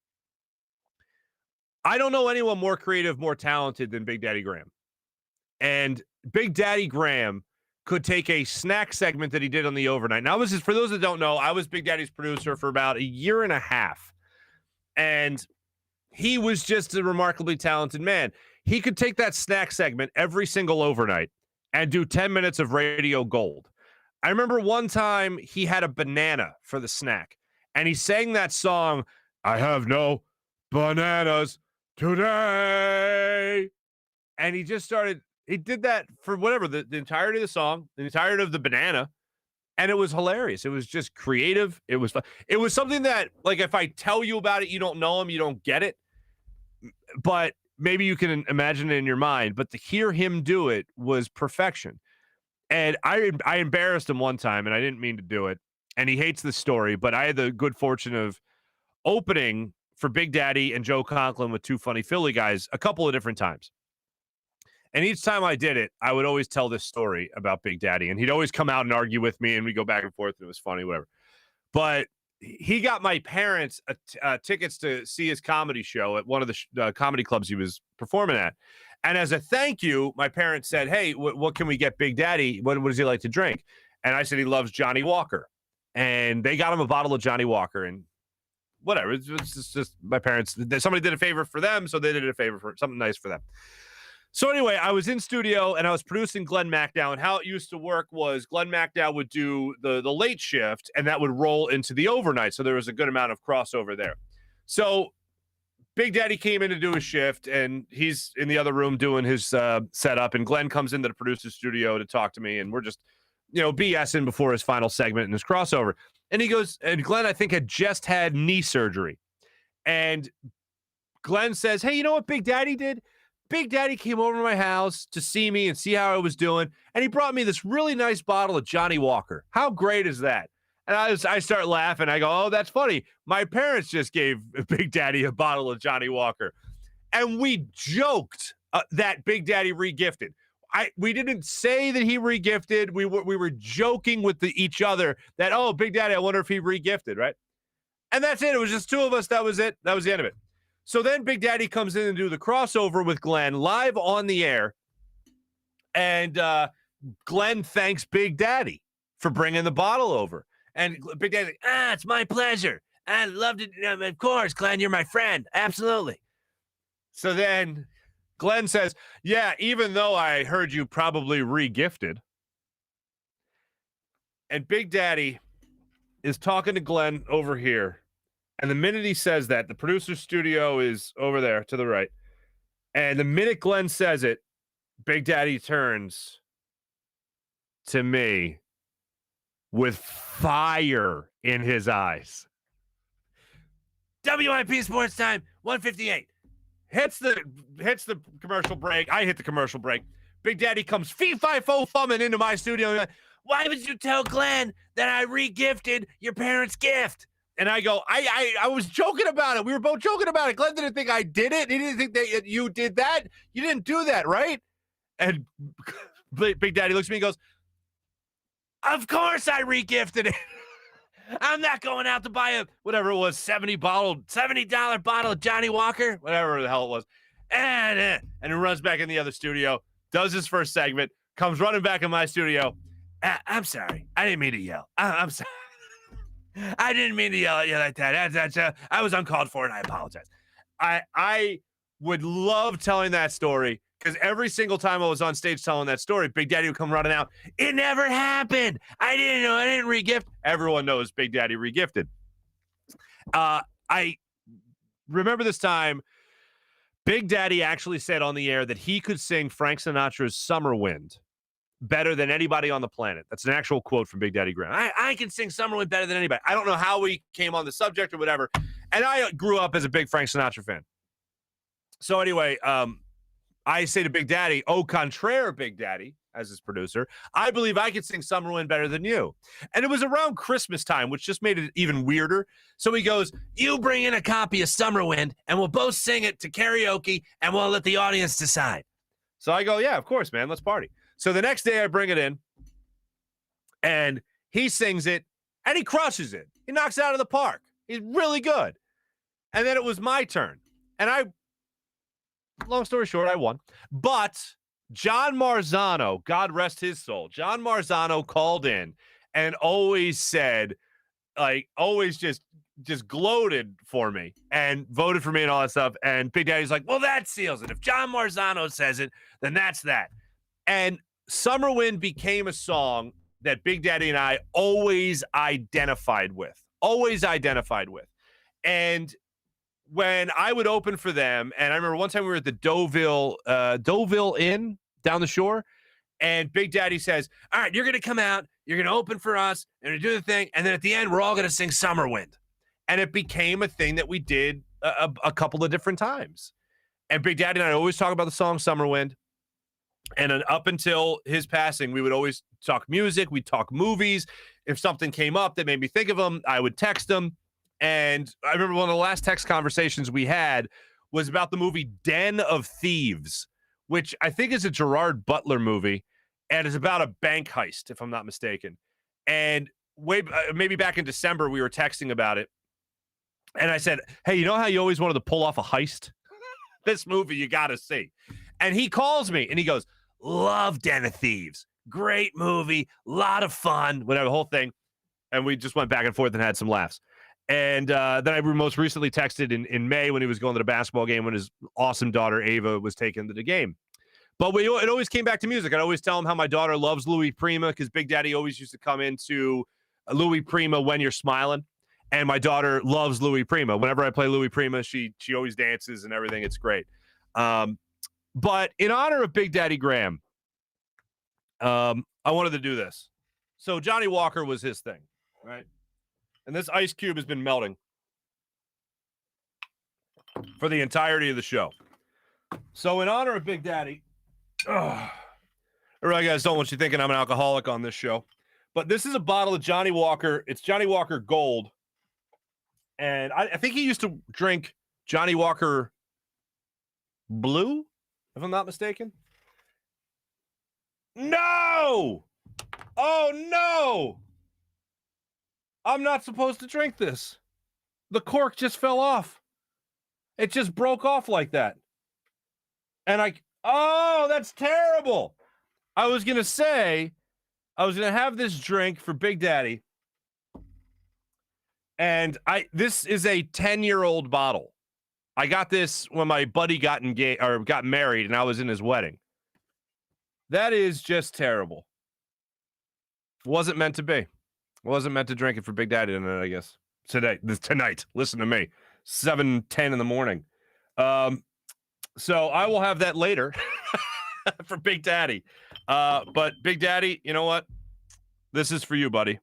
Speaker 1: I don't know anyone more creative, more talented than Big Daddy Graham. And Big Daddy Graham could take a snack segment that he did on the overnight. Now, for those that don't know, I was Big Daddy's producer for about a year and a half. And he was just a remarkably talented man. He could take that snack segment every single overnight and do 10 minutes of radio gold. I remember one time he had a banana for the snack, and he sang that song, I have no bananas today. And he just started, he did that for whatever, the entirety of the song, the entirety of the banana, and it was hilarious. It was just creative. It was fun. It was something that, like, if I tell you about it, you don't know him, you don't get it, but maybe you can imagine it in your mind. But to hear him do it was perfection. And I embarrassed him one time, and I didn't mean to do it, and he hates the story, but I had the good fortune of opening for Big Daddy and Joe Conklin with Two Funny Philly Guys a couple of different times. And each time I did it, I would always tell this story about Big Daddy, and he'd always come out and argue with me, and we'd go back and forth, and it was funny, whatever. But he got my parents tickets to see his comedy show at one of the comedy clubs he was performing at. And as a thank you, my parents said, hey, what can we get Big Daddy? What does he like to drink? And I said he loves Johnny Walker. And they got him a bottle of Johnny Walker, and whatever. It's just my parents. Somebody did a favor for them, so they did a favor for something nice for them. So anyway, I was in studio, and I was producing Glenn McDowell, and how it used to work was Glenn McDowell would do the late shift, and that would roll into the overnight, so there was a good amount of crossover there. So Big Daddy came in to do his shift, and he's in the other room doing his setup, and Glenn comes into the producer's studio to talk to me, and we're just, BSing before his final segment and his crossover. And he goes, and Glenn, I think, had just had knee surgery. And Glenn says, hey, you know what Big Daddy did? Big Daddy came over to my house to see me and see how I was doing, and he brought me this really nice bottle of Johnny Walker. How great is that? And I start laughing. I go, oh, that's funny. My parents just gave Big Daddy a bottle of Johnny Walker. And we joked that Big Daddy regifted. We didn't say that he regifted. We were joking with each other that, oh, Big Daddy, I wonder if he regifted, right? And that's it. It was just two of us. That was it. That was the end of it. So then Big Daddy comes in and do the crossover with Glenn live on the air. And Glenn thanks Big Daddy for bringing the bottle over. And Big Daddy's like, it's my pleasure. I loved it. Of course, Glenn, you're my friend. Absolutely. So then Glenn says, yeah, even though I heard you probably regifted. And Big Daddy is talking to Glenn over here. And the minute he says that, the producer's studio is over there to the right. And the minute Glenn says it, Big Daddy turns to me with fire in his eyes. WIP Sports Time, 158. Hits the commercial break. I hit the commercial break. Big Daddy comes fee-fi-fo-fumming into my studio. Like, why would you tell Glenn that I regifted your parents' gift? And I go, I was joking about it. We were both joking about it. Glenn didn't think I did it. He didn't think that you did that. You didn't do that, right? And Big Daddy looks at me and goes, of course I regifted it. I'm not going out to buy a, whatever it was, $70 bottle of Johnny Walker, whatever the hell it was. And he runs back in the other studio, does his first segment, comes running back in my studio. I'm sorry. I didn't mean to yell. I'm sorry. I didn't mean to yell at you like that. I was uncalled for, and I apologize. I would love telling that story, because every single time I was on stage telling that story, Big Daddy would come running out. It never happened. I didn't know. I didn't regift. Everyone knows Big Daddy regifted. I remember this time Big Daddy actually said on the air that he could sing Frank Sinatra's Summer Wind better than anybody on the planet. That's an actual quote from Big Daddy Graham. I can sing Summer Wind better than anybody. I don't know how we came on the subject or whatever. And I grew up as a big Frank Sinatra fan. So anyway, I say to Big Daddy, au contraire, Big Daddy, as his producer, I believe I could sing Summer Wind better than you. And it was around Christmas time, which just made it even weirder. So he goes, you bring in a copy of Summer Wind, and we'll both sing it to karaoke, and we'll let the audience decide. So I go, yeah, of course, man, let's party. So the next day I bring it in, and he sings it, and he crushes it. He knocks it out of the park. He's really good. And then it was my turn. And long story short, I won. But John Marzano, God rest his soul, John Marzano called in and always said, always just gloated for me and voted for me and all that stuff. And Big Daddy's like, well, that seals it. If John Marzano says it, then that's that. And Summer Wind became a song that Big Daddy and I always identified with. And when I would open for them, and I remember one time we were at the Deauville Inn down the shore, and Big Daddy says, all right, you're going to come out, you're going to open for us, and we do the thing, and then at the end, we're all going to sing Summer Wind. And it became a thing that we did a couple of different times. And Big Daddy and I always talk about the song Summer Wind. And up until his passing, we would always talk music, we'd talk movies. If something came up that made me think of him, I would text him. And I remember one of the last text conversations we had was about the movie Den of Thieves, which I think is a Gerard Butler movie, and is about a bank heist, if I'm not mistaken. And maybe back in December, we were texting about it. And I said, hey, you know how you always wanted to pull off a heist? This movie you got to see. And he calls me, and he goes, love Den of Thieves. Great movie, lot of fun, whatever, the whole thing. And we just went back and forth and had some laughs. And then I most recently texted in May when he was going to the basketball game when his awesome daughter Ava was taken to the game. But it always came back to music. I'd always tell him how my daughter loves Louis Prima because Big Daddy always used to come into Louis Prima When You're Smiling. And my daughter loves Louis Prima. Whenever I play Louis Prima, she always dances and everything. It's great. But in honor of Big Daddy Graham, I wanted to do this. So Johnny Walker was his thing, right? And this ice cube has been melting for the entirety of the show. So in honor of Big Daddy, I really, guys, don't want you thinking I'm an alcoholic on this show. But this is a bottle of Johnny Walker. It's Johnny Walker Gold. And I think he used to drink Johnny Walker Blue, if I'm not mistaken. No! Oh, no! I'm not supposed to drink this. The cork just fell off. It just broke off like that. And oh, that's terrible. I was going to say, I was going to have this drink for Big Daddy. And this is a 10-year-old bottle. I got this when my buddy got married and I was in his wedding. That is just terrible. Wasn't meant to be. Wasn't meant to drink it for Big Daddy tonight, I guess. Tonight. Listen to me. 7:10 in the morning. So I will have that later for Big Daddy. But Big Daddy, you know what? This is for you, buddy.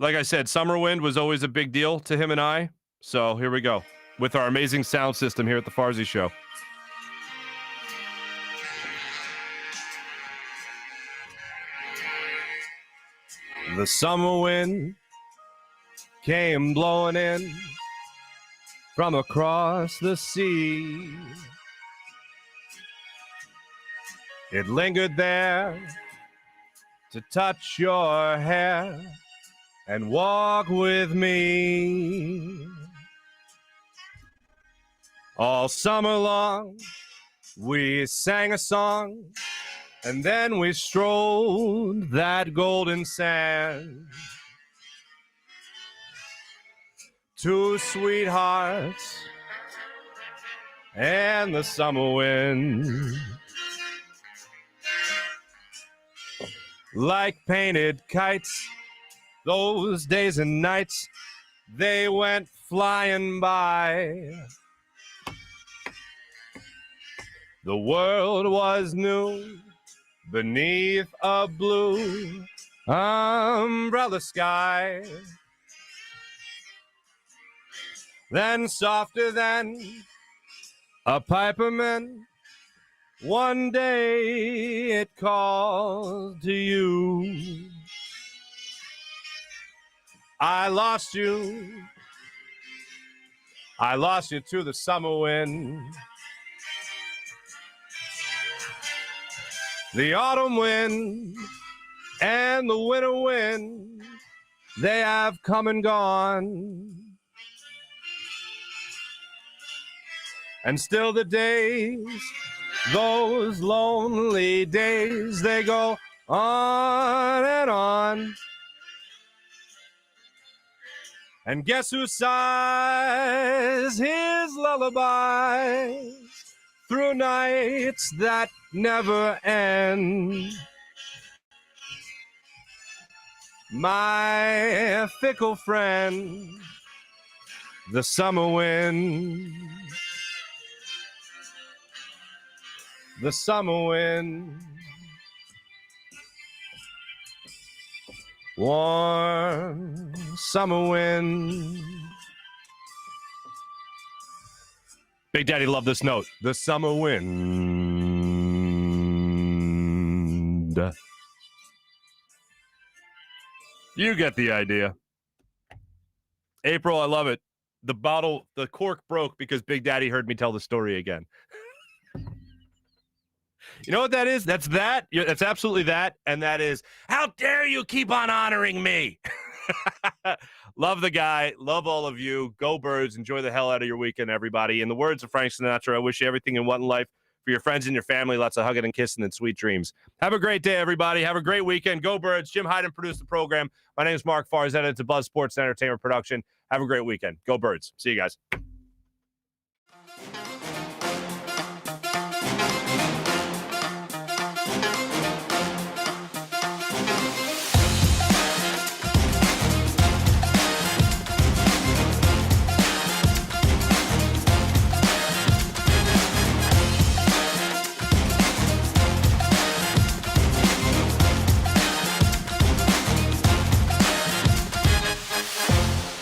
Speaker 1: Like I said, Summer Wind was always a big deal to him and I. So here we go with our amazing sound system here at the Farzy Show. The summer wind came blowing in from across the sea. It lingered there to touch your hair and walk with me. All summer long, we sang a song, and then we strolled that golden sand. Two sweethearts and the summer wind, like painted kites, those days and nights they went flying by. The world was new beneath a blue umbrella sky. Then softer than a piperman, one day it called to you. I lost you to the summer wind. The autumn wind and the winter wind, they have come and gone. And still the days, those lonely days, they go on and on. And guess who sighs his lullabies through nights that never end? My fickle friend, the summer wind. The summer wind. Warm summer wind. Big Daddy loved this note. The summer wind. You get the idea. April, I love it. The cork broke because Big Daddy heard me tell the story again. You know what that is? That's that. That's absolutely that. And that is, how dare you keep on honoring me? Love the guy. Love all of you. Go Birds. Enjoy the hell out of your weekend, everybody. In the words of Frank Sinatra, I wish you everything you want in life for your friends and your family. Lots of hugging and kissing and sweet dreams. Have a great day, everybody. Have a great weekend. Go Birds. Jim Hyden produced the program. My name is Marc Farzy. It's a Buzz Sports and Entertainment production. Have a great weekend. Go Birds. See you guys.